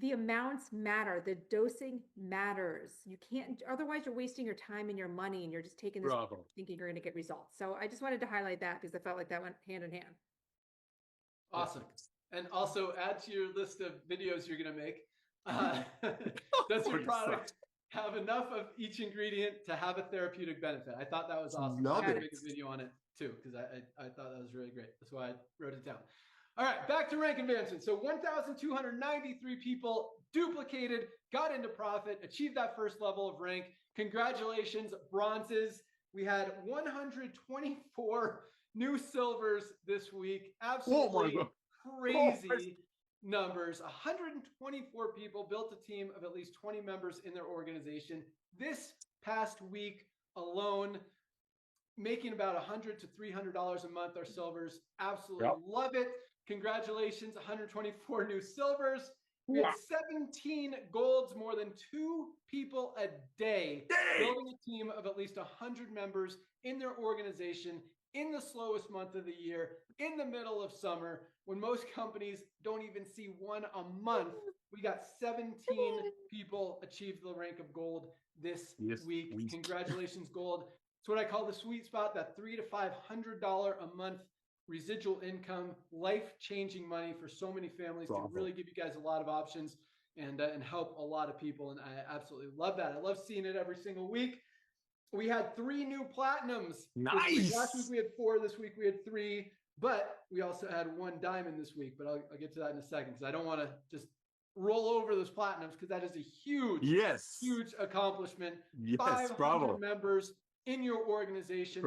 The amounts matter. The dosing matters. You can't, otherwise you're wasting your time and your money, and you're just taking this thinking you're going to get results. So I just wanted to highlight that because I felt like that went hand in hand. Awesome. And also add to your list of videos you're going to make. Does your product have enough of each ingredient to have a therapeutic benefit? I thought that was awesome. I'm going to make a video on it too, because I thought that was really great. That's why I wrote it down. All right, back to rank advancement. So 1,293 people duplicated, got into profit, achieved that first level of rank. Congratulations, bronzes. We had 124 new silvers this week. Absolutely crazy numbers. 124 people built a team of at least 20 members in their organization. This past week alone, making about $100 to $300 a month are silvers. Absolutely love it. Congratulations, 124 new silvers. We had 17 golds, more than 2 people a day, building a team of at least 100 members in their organization in the slowest month of the year, in the middle of summer, when most companies don't even see one a month. We got 17 people achieve the rank of gold this week. Congratulations, gold. It's what I call the sweet spot, that $300 to $500 a month residual income, life-changing money for so many families to really give you guys a lot of options and help a lot of people. And I absolutely love that. I love seeing it every single week. We had 3 new platinums. Nice. Last week we had 4. This week we had 3. But we also had 1 diamond this week. But I'll get to that in a second, because I don't want to just roll over those platinums, because that is a huge, huge accomplishment. 500 members in your organization.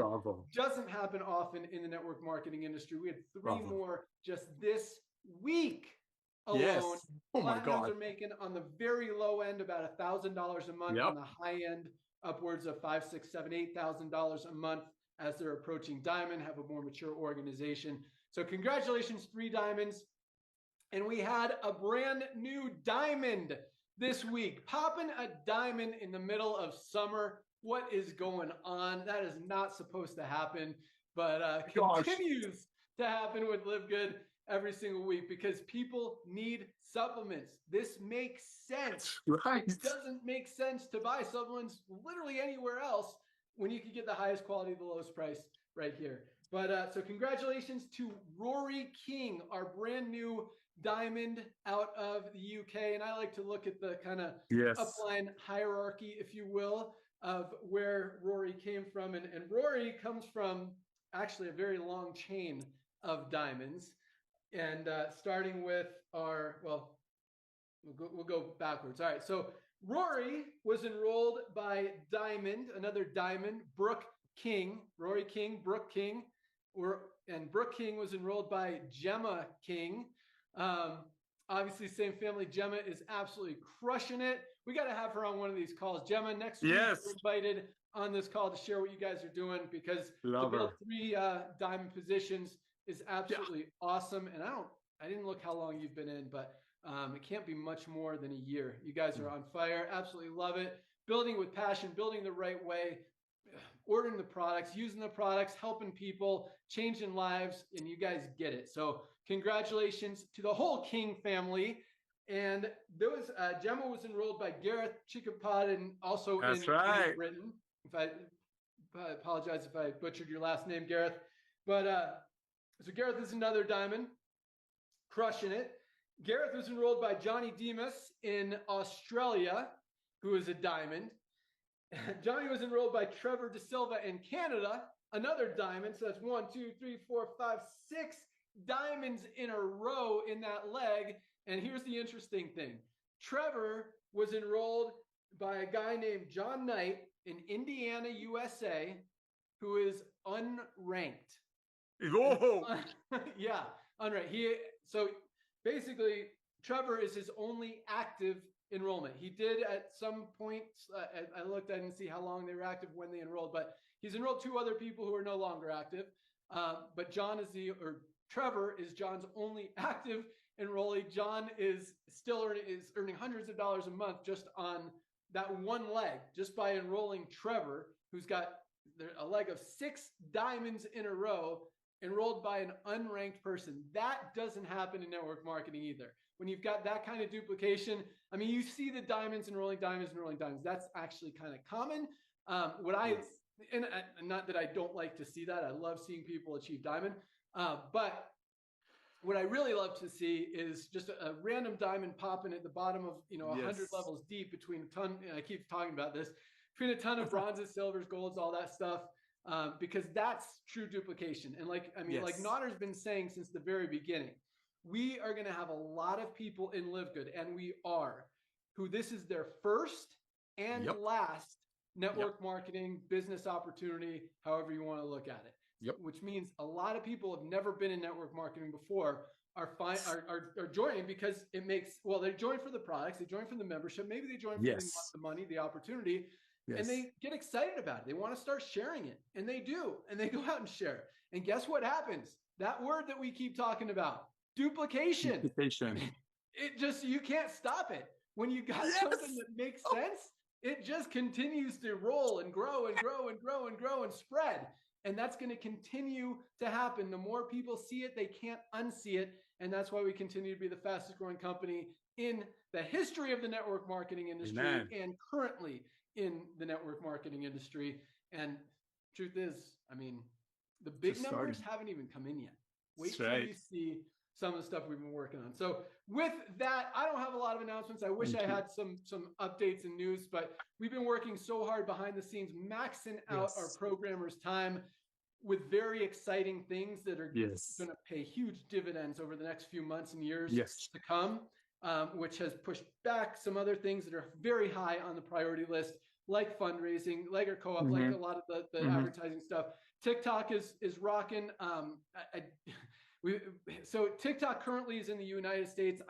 Doesn't happen often in the network marketing industry. We had 3 more just this week alone. Oh my God. Platinums are making on the very low end about $1,000 a month. On the high end, upwards of $5,000, $6,000, $7,000, $8,000 a month as they're approaching diamond, have a more mature organization. So congratulations, 3 diamonds. And we had a brand new diamond this week. Popping a diamond in the middle of summer. What is going on? That is not supposed to happen, but continues to happen with LiveGood. every single week because people need supplements. This makes sense. Right. It doesn't make sense to buy supplements literally anywhere else when you can get the highest quality, the lowest price right here. But so congratulations to Rory King, our brand new diamond out of the UK. And I like to look at the kind of upline hierarchy, if you will, of where Rory came from. And Rory comes from actually a very long chain of diamonds. And starting with our, well, we'll go backwards. All right. So Rory was enrolled by Diamond, another Diamond, Brooke King, Rory King, Brooke King, and Brooke King was enrolled by Gemma King. Obviously, same family. Gemma is absolutely crushing it. We got to have her on one of these calls. Gemma, next week, you're invited on this call to share what you guys are doing because to build 3 diamond positions is absolutely awesome. And I didn't look how long you've been in, but it can't be much more than a year. You guys are on fire. Absolutely love it. Building with passion, building the right way, ordering the products, using the products, helping people, changing lives, and you guys get it. So congratulations to the whole King family. And there was Gemma was enrolled by Gareth Chickapod and also in Britain. I apologize if I butchered your last name, Gareth. But so Gareth is another diamond, crushing it. Gareth was enrolled by Johnny Demas in Australia, who is a diamond. Johnny was enrolled by Trevor De Silva in Canada, another diamond. So that's 1, 2, 3, 4, 5, 6 diamonds in a row in that leg. And here's the interesting thing. Trevor was enrolled by a guy named John Knight in Indiana, USA, who is unranked. Oh, yeah, unranked. So basically, Trevor is his only active enrollment. He did at some point, I looked, I didn't see how long they were active when they enrolled, but he's enrolled 2 other people who are no longer active. But Trevor is John's only active enrollee. John is still earning hundreds of dollars a month just on that one leg, just by enrolling Trevor, who's got a leg of 6 diamonds in a row, enrolled by an unranked person. That doesn't happen in network marketing either. When you've got that kind of duplication, I mean, you see the diamonds enrolling diamonds. That's actually kind of common. And not that I don't like to see that. I love seeing people achieve diamond. But what I really love to see is just a random diamond popping at the bottom of, 100 levels deep between a ton, and I keep talking about this, between a ton of bronzes, silvers, golds, all that stuff. Because that's true duplication. And like Notter's been saying since the very beginning, we are going to have a lot of people in LiveGood, and we are, who this is their first and last network marketing business opportunity, however you want to look at it. Which means a lot of people have never been in network marketing before are joining because it makes, they join for the products, they join for the membership, maybe they join for the money, the opportunity. And they get excited about it. They want to start sharing it. And they do. And they go out and share it. And guess what happens? That word that we keep talking about, duplication. You can't stop it. When you got something that makes sense, it just continues to roll and grow and grow and grow and grow and spread. And that's going to continue to happen. The more people see it, they can't unsee it. And that's why we continue to be the fastest growing company in the history of the network marketing industry and currently in the network marketing industry. And truth is, I mean, the big numbers haven't even come in yet. Wait till you see some of the stuff we've been working on. So with that, I don't have a lot of announcements. I wish I had some updates and news, but we've been working so hard behind the scenes, maxing out our programmers' time with very exciting things that are going to pay huge dividends over the next few months and years to come, which has pushed back some other things that are very high on the priority list, like fundraising, like our co-op, like a lot of the advertising stuff. TikTok is rocking. So TikTok currently is in the United States.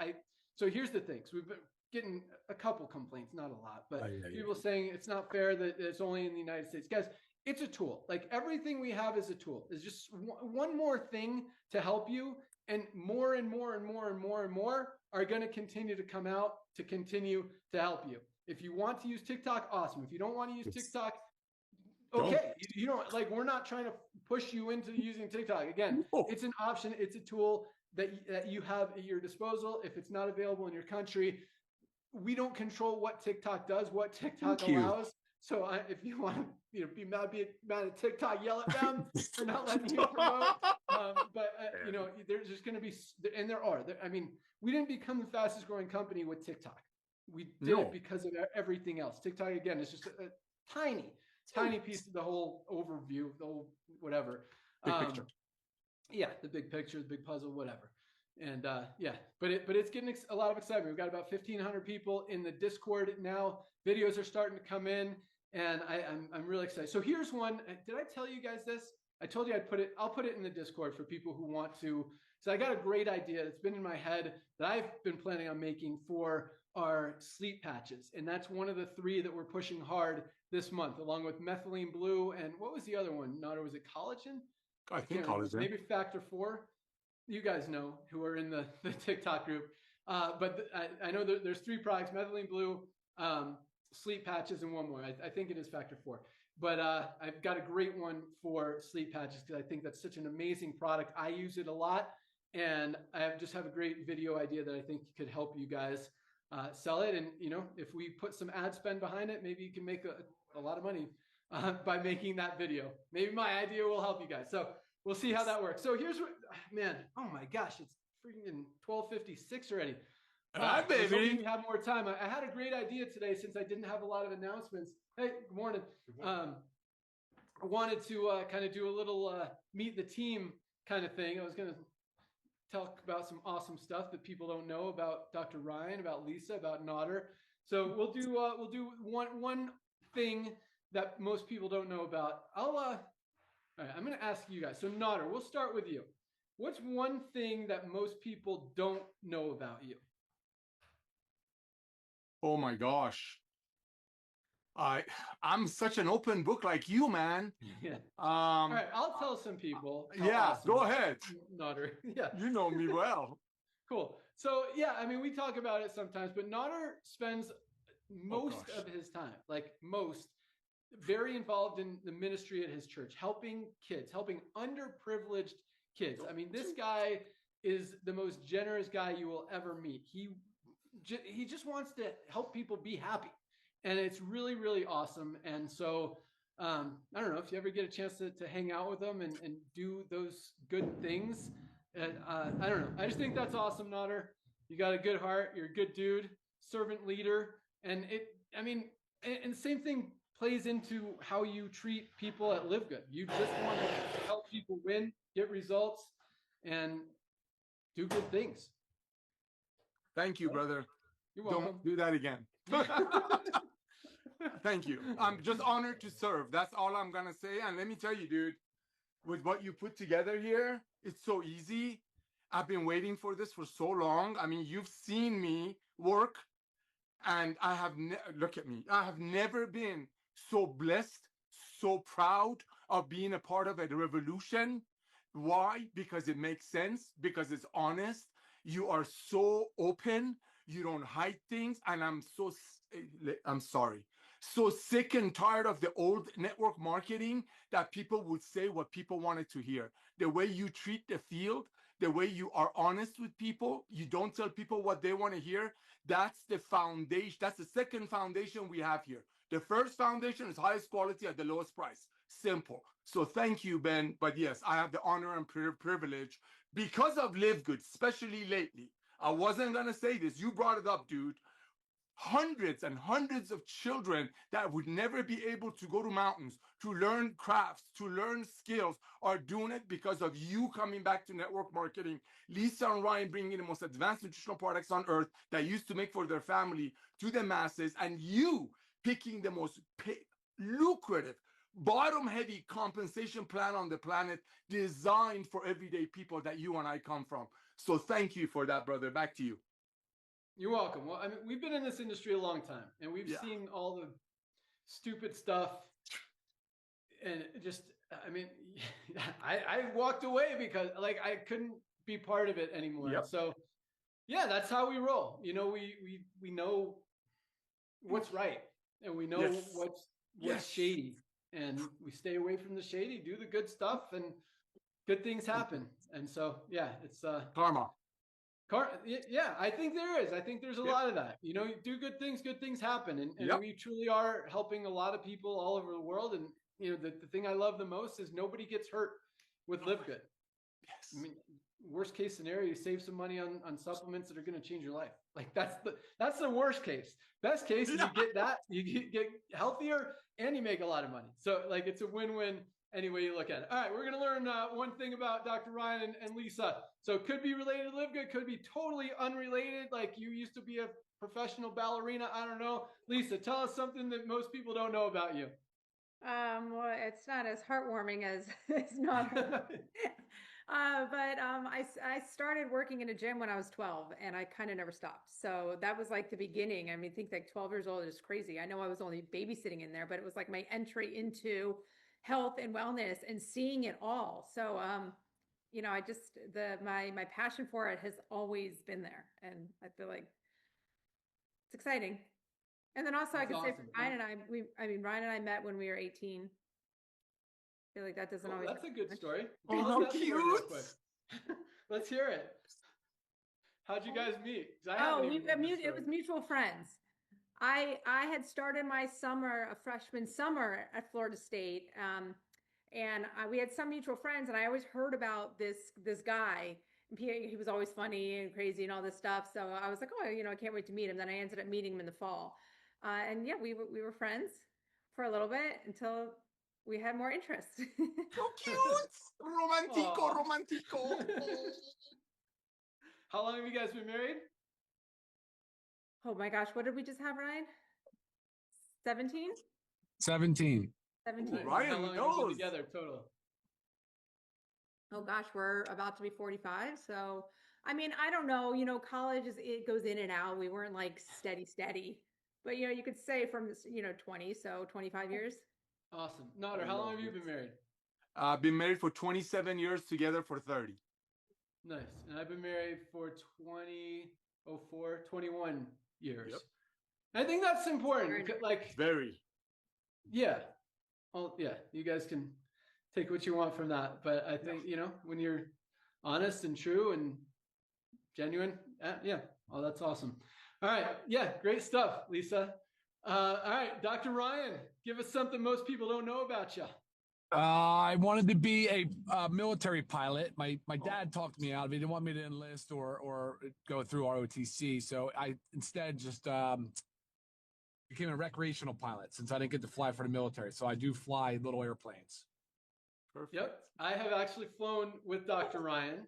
So here's the thing. So we've been getting a couple complaints, not a lot, but people saying it's not fair that it's only in the United States. Guys, it's a tool. Like everything we have is a tool. It's just one more thing to help you, and more and more and more and more and more are going to continue to come out to continue to help you. If you want to use TikTok, awesome. If you don't want to use TikTok, okay. You don't, like, we're not trying to push you into using TikTok. Again, it's an option. It's a tool. that you have at your disposal. If it's not available in your country, we don't control what TikTok does, what TikTok allows. So if you want to be mad at TikTok, yell at them for not letting you promote. There's just going to be, and I mean, we didn't become the fastest growing company with TikTok. We did it because of everything else. TikTok, again, is just a tiny piece of the whole overview, the whole whatever. Big picture. Yeah, the big picture, the big puzzle, whatever. And but it's getting a lot of excitement. We've got about 1,500 people in the Discord now. Videos are starting to come in, and I'm really excited. So here's one. Did I tell you guys this? I told you I'll put it in the Discord for people who want to. So I got a great idea that's been in my head that I've been planning on making for our sleep patches. And that's one of the 3 that we're pushing hard this month, along with methylene blue. And what was the other one? Or was it collagen? I think collagen. Maybe factor 4. You guys know who are in the TikTok group. But I know there's 3 products, methylene blue, sleep patches, and one more. I think it is factor 4. But I've got a great one for sleep patches because I think that's such an amazing product. I use it a lot, and I just have a great video idea that I think could help you guys sell it. And, if we put some ad spend behind it, maybe you can make a lot of money by making that video. Maybe my idea will help you guys. So we'll see how that works. So here's what, man, oh my gosh, it's freaking 12:56 already. Baby. We have more time. I had a great idea today since I didn't have a lot of announcements. Hey, good morning. I wanted to kind of do a little meet the team kind of thing. I was going to talk about some awesome stuff that people don't know about Dr. Ryan, about Lisa, about Nodder. So we'll do one thing that most people don't know about. All right, I'm going to ask you guys. So Nodder, we'll start with you. What's one thing that most people don't know about you? Oh my gosh. I'm such an open book like you, man. Yeah. All right, I'll tell some people. Yeah, go ahead. Nodder. Yeah. You know me well. Cool. So yeah, I mean, we talk about it sometimes, but Nodder spends most of his time, very involved in the ministry at his church, helping kids, helping underprivileged kids. I mean, this guy is the most generous guy you will ever meet. He just wants to help people be happy. And it's really, really awesome. And so, I don't know if you ever get a chance to hang out with them and do those good things. I don't know. I just think that's awesome, Nodder. You got a good heart. You're a good dude, servant leader. And and the same thing plays into how you treat people at LiveGood. You just want to help people win, get results, and do good things. Thank you, brother. You're welcome. Don't do that again. Thank you. I'm just honored to serve. That's all I'm going to say. And let me tell you, dude, with what you put together here, it's so easy. I've been waiting for this for so long. I mean, you've seen me work, and I have, look at me. I have never been so blessed, so proud of being a part of a revolution. Why? Because it makes sense, because it's honest. You are so open. You don't hide things. And I'm sorry, so sick and tired of the old network marketing that people would say what people wanted to hear. The way you treat the field, the way you are honest with people, you don't tell people what they want to hear. That's the foundation. That's the second foundation we have here. The first foundation is highest quality at the lowest price. Simple. So thank you, Ben. But yes, I have the honor and privilege because of LiveGood, especially lately. I wasn't going to say this. You brought it up, dude. Hundreds and hundreds of children that would never be able to go to mountains, to learn crafts, to learn skills, are doing it because of you coming back to network marketing. Lisa and Ryan bringing the most advanced nutritional products on earth that used to make for their family to the masses, and you picking the most lucrative, bottom-heavy compensation plan on the planet designed for everyday people that you and I come from. So thank you for that, brother. Back to you. You're welcome. Well, I mean, we've been in this industry a long time, and we've seen all the stupid stuff. And just, I mean, I walked away because I couldn't be part of it anymore. Yep. So yeah, that's how we roll. You know, we know what's right, and we know what's shady, and we stay away from the shady, do the good stuff, and good things happen. And so, yeah, it's Karma. Yeah, I think there is. I think there's a lot of that. You know, you do good things happen. And we truly are helping a lot of people all over the world. And, you know, the thing I love the most is nobody gets hurt with LiveGood. Yes. I mean, worst case scenario, you save some money on supplements that are going to change your life. Like that's the worst case. Best case is you get that, you get healthier and you make a lot of money. So like it's a win-win any way you look at it. All right, we're going to learn one thing about Dr. Ryan and Lisa. So it could be related to LiveGood, could be totally unrelated. Like you used to be a professional ballerina. I don't know. Lisa, tell us something that most people don't know about you. Well, it's not as heartwarming as it's not. I started working in a gym when I was 12 and I kind of never stopped. So that was like the beginning. I mean, I think like 12 years old is crazy. I know I was only babysitting in there, but it was like my entry into health and wellness and seeing it all. So, you know, I just, my passion for it has always been there. And I feel like it's exciting. And then also I could say Ryan and Ryan and I met when we were 18. I feel like that doesn't always. That's a good story. Oh, how cute. Let's hear it. How'd you guys meet? It was mutual friends. I had started my freshman summer at Florida State. And we had some mutual friends and I always heard about this guy. He was always funny and crazy and all this stuff. So I was like, oh, you know, I can't wait to meet him. Then I ended up meeting him in the fall. And yeah, we were friends for a little bit until we had more interest. So cute. Romantico. How long have you guys been married? Oh my gosh, what did we just have, Ryan? 17? 17. 17. Ryan How long have you been together total? Oh gosh, we're about to be 45. So, I mean, I don't know, you know, college it goes in and out. We weren't like steady, but you know, you could say from this, you know, 20, so 25 years. Awesome. Nader, how long have you been married? I've been married for 27 years, together for 30. Nice. And I've been married for 21 years. Yep. I think that's important. Like very. Yeah. Well, yeah, you guys can take what you want from that. But I think, you know, when you're honest and true and genuine, yeah. Oh, that's awesome. All right. Yeah, great stuff, Lisa. All right, Dr. Ryan, give us something most people don't know about you. I wanted to be a military pilot. My dad talked me out of it. He didn't want me to enlist or go through ROTC. So I instead just became a recreational pilot since I didn't get to fly for the military. So I do fly little airplanes. Perfect. Yep. I have actually flown with Dr. Ryan.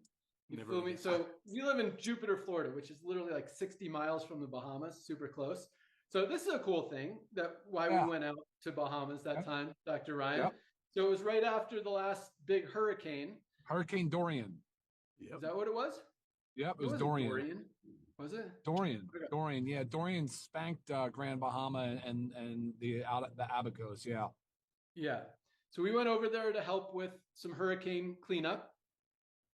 Flew me. So we live in Jupiter, Florida, which is literally like 60 miles from the Bahamas, super close. So this is a cool thing why we went out to Bahamas that time, Dr. Ryan. Yep. So it was right after the last big hurricane. Hurricane Dorian. Yep. Is that what it was? Yep, it was Dorian. Was it? Dorian. Okay. Dorian. Yeah, Dorian spanked Grand Bahama and the Abacos. Yeah. Yeah. So we went over there to help with some hurricane cleanup.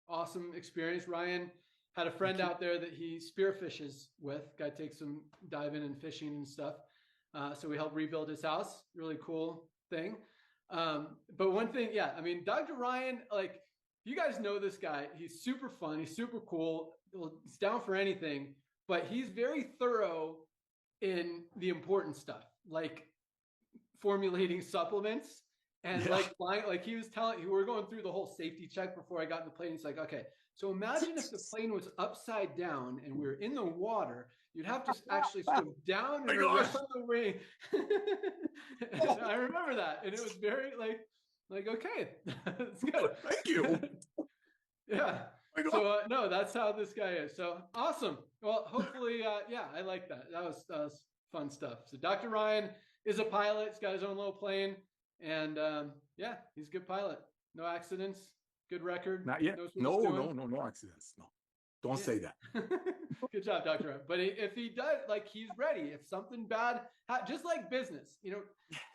Awesome experience. Ryan had a friend out there that he spearfishes with. Guy takes some diving and fishing and stuff. So we helped rebuild his house. Really cool thing. But one thing, yeah, I mean, Dr. Ryan, like, you guys know this guy. He's super fun. He's super cool. He's down for anything, but he's very thorough in the important stuff, like formulating supplements and like flying. Like he was telling, we were going through the whole safety check before I got in the plane. He's like, okay, so imagine if the plane was upside down and we were in the water, you'd have to actually swim down and around the wing. I remember that. And it was very like, okay, that's good. Thank you. Yeah. So no, that's how this guy is. So awesome. Well, hopefully, yeah, I like that. That was fun stuff. So Dr. Ryan is a pilot. He's got his own little plane, and yeah, he's a good pilot. No accidents. Good record. Not yet. No accidents. No, don't say that. Good job, Dr. Ryan. But if he does, like, he's ready. If something bad, just like business, you know,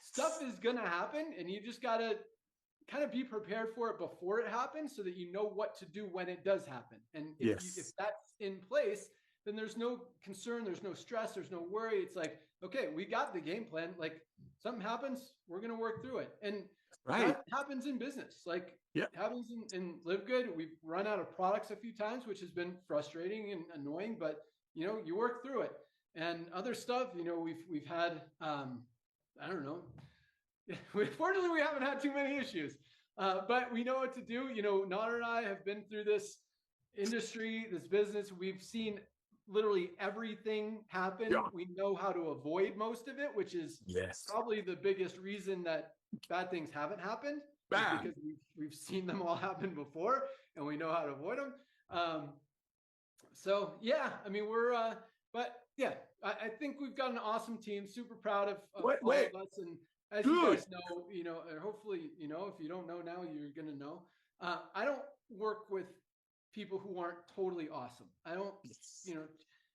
stuff is gonna happen, and you just gotta kind of be prepared for it before it happens so that you know what to do when it does happen. And if that's in place, then there's no concern, there's no stress, there's no worry. It's like, okay, we got the game plan. Like something happens, we're going to work through it. And Right. That happens in business. Like Yeah. it happens in LiveGood. We've run out of products a few times, which has been frustrating and annoying, but you know, you work through it. And other stuff, you know, we've had, I don't know. Fortunately, we haven't had too many issues, but we know what to do. You know, Nader and I have been through this industry, this business. We've seen literally everything happen. Yeah. We know how to avoid most of it, which is probably the biggest reason that bad things haven't happened. Because we've seen them all happen before, and we know how to avoid them. So yeah, I mean, but yeah, I think we've got an awesome team. Super proud of all of us. And as you guys know, you know, and hopefully, you know, if you don't know now, you're going to know. I don't work with people who aren't totally awesome. I don't, you know,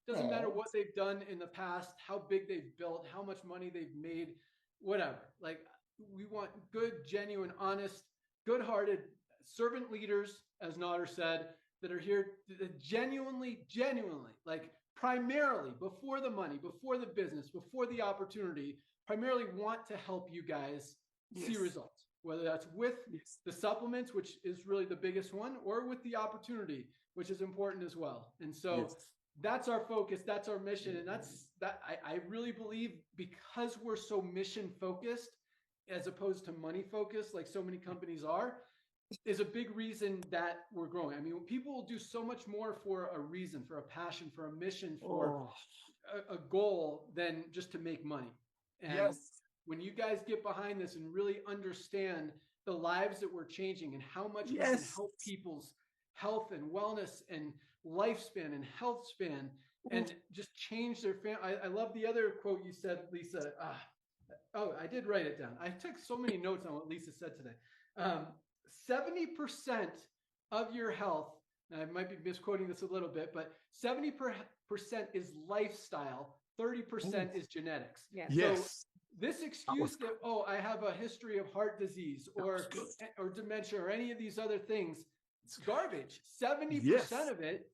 doesn't matter what they've done in the past, how big they've built, how much money they've made, whatever. Like we want good, genuine, honest, good-hearted servant leaders, as Nader said, that are here to genuinely, like primarily before the money, before the business, before the opportunity, primarily want to help you guys see results, whether that's with the supplements, which is really the biggest one, or with the opportunity, which is important as well. And so that's our focus. That's our mission. And I really believe, because we're so mission focused as opposed to money focused, like so many companies are, is a big reason that we're growing. I mean, people will do so much more for a reason, for a passion, for a mission, for a goal than just to make money. And when you guys get behind this and really understand the lives that we're changing and how much we can help people's health and wellness and lifespan and health span and just change their family. I love the other quote you said, Lisa. Oh, I did write it down. I took so many notes on what Lisa said today. 70% of your health, and I might be misquoting this a little bit, but 70% is lifestyle, 30% is genetics. So this excuse that, oh, I have a history of heart disease or dementia or any of these other things, it's garbage. 70% of it,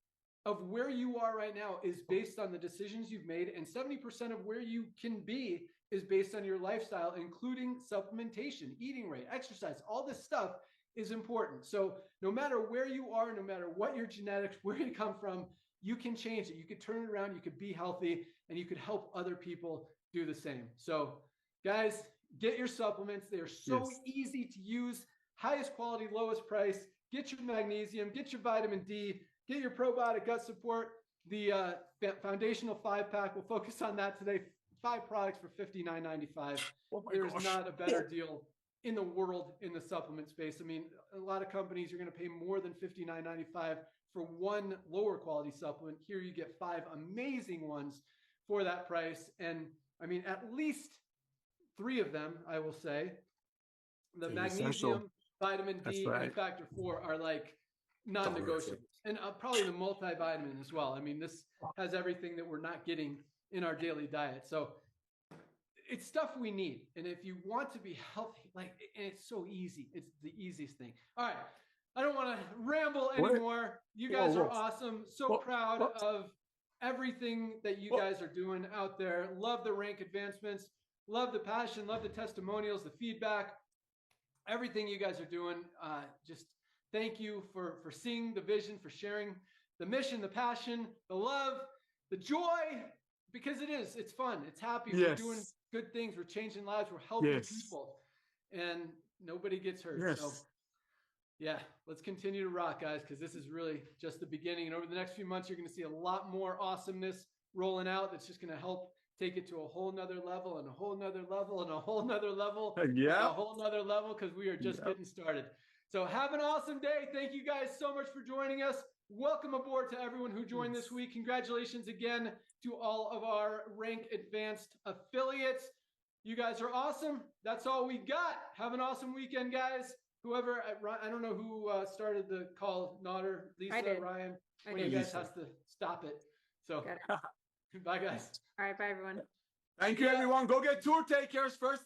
of where you are right now, is based on the decisions you've made, and 70% of where you can be is based on your lifestyle, including supplementation, eating rate, exercise. All this stuff is important. So no matter where you are, no matter what your genetics, where you come from, you can change it. You could turn it around. You could be healthy, and you could help other people do the same. So guys, get your supplements. They are so easy to use, highest quality, lowest price. Get your magnesium, get your vitamin D, get your probiotic gut support. The foundational 5-pack, we'll focus on that today. 5 products for $59.95. There's not a better deal in the world in the supplement space. I mean, a lot of companies, you're going to pay more than $59.95 for one lower quality supplement. Here you get 5 amazing ones for that price. And I mean, at least 3 of them, I will say, the magnesium, vitamin D, and factor 4 are like non-negotiables. And probably the multivitamin as well. I mean, this has everything that we're not getting in our daily diet. So it's stuff we need. And if you want to be healthy, like, and it's so easy. It's the easiest thing. All right. I don't want to ramble anymore. You guys are awesome. So proud of everything that you guys are doing out there. Love the rank advancements. Love the passion. Love the testimonials, the feedback, everything you guys are doing. Just thank you for seeing the vision, for sharing the mission, the passion, the love, the joy, because it's fun. It's happy. We're doing good things. We're changing lives. We're helping people, and nobody gets hurt. So yeah, let's continue to rock, guys, because this is really just the beginning. And over the next few months, you're going to see a lot more awesomeness rolling out. That's just going to help take it to a whole nother level and a whole nother level and a whole nother level. A whole nother level, because we are just getting started. So have an awesome day. Thank you guys so much for joining us. Welcome aboard to everyone who joined this week. Congratulations again to all of our Rank Advanced affiliates. You guys are awesome. That's all we got. Have an awesome weekend, guys. Whoever, I don't know who started the call, Nader, Lisa, Ryan. One of you guys has to stop it. So bye, guys. All right, bye, everyone. Thank you, everyone. Go get tour takers first.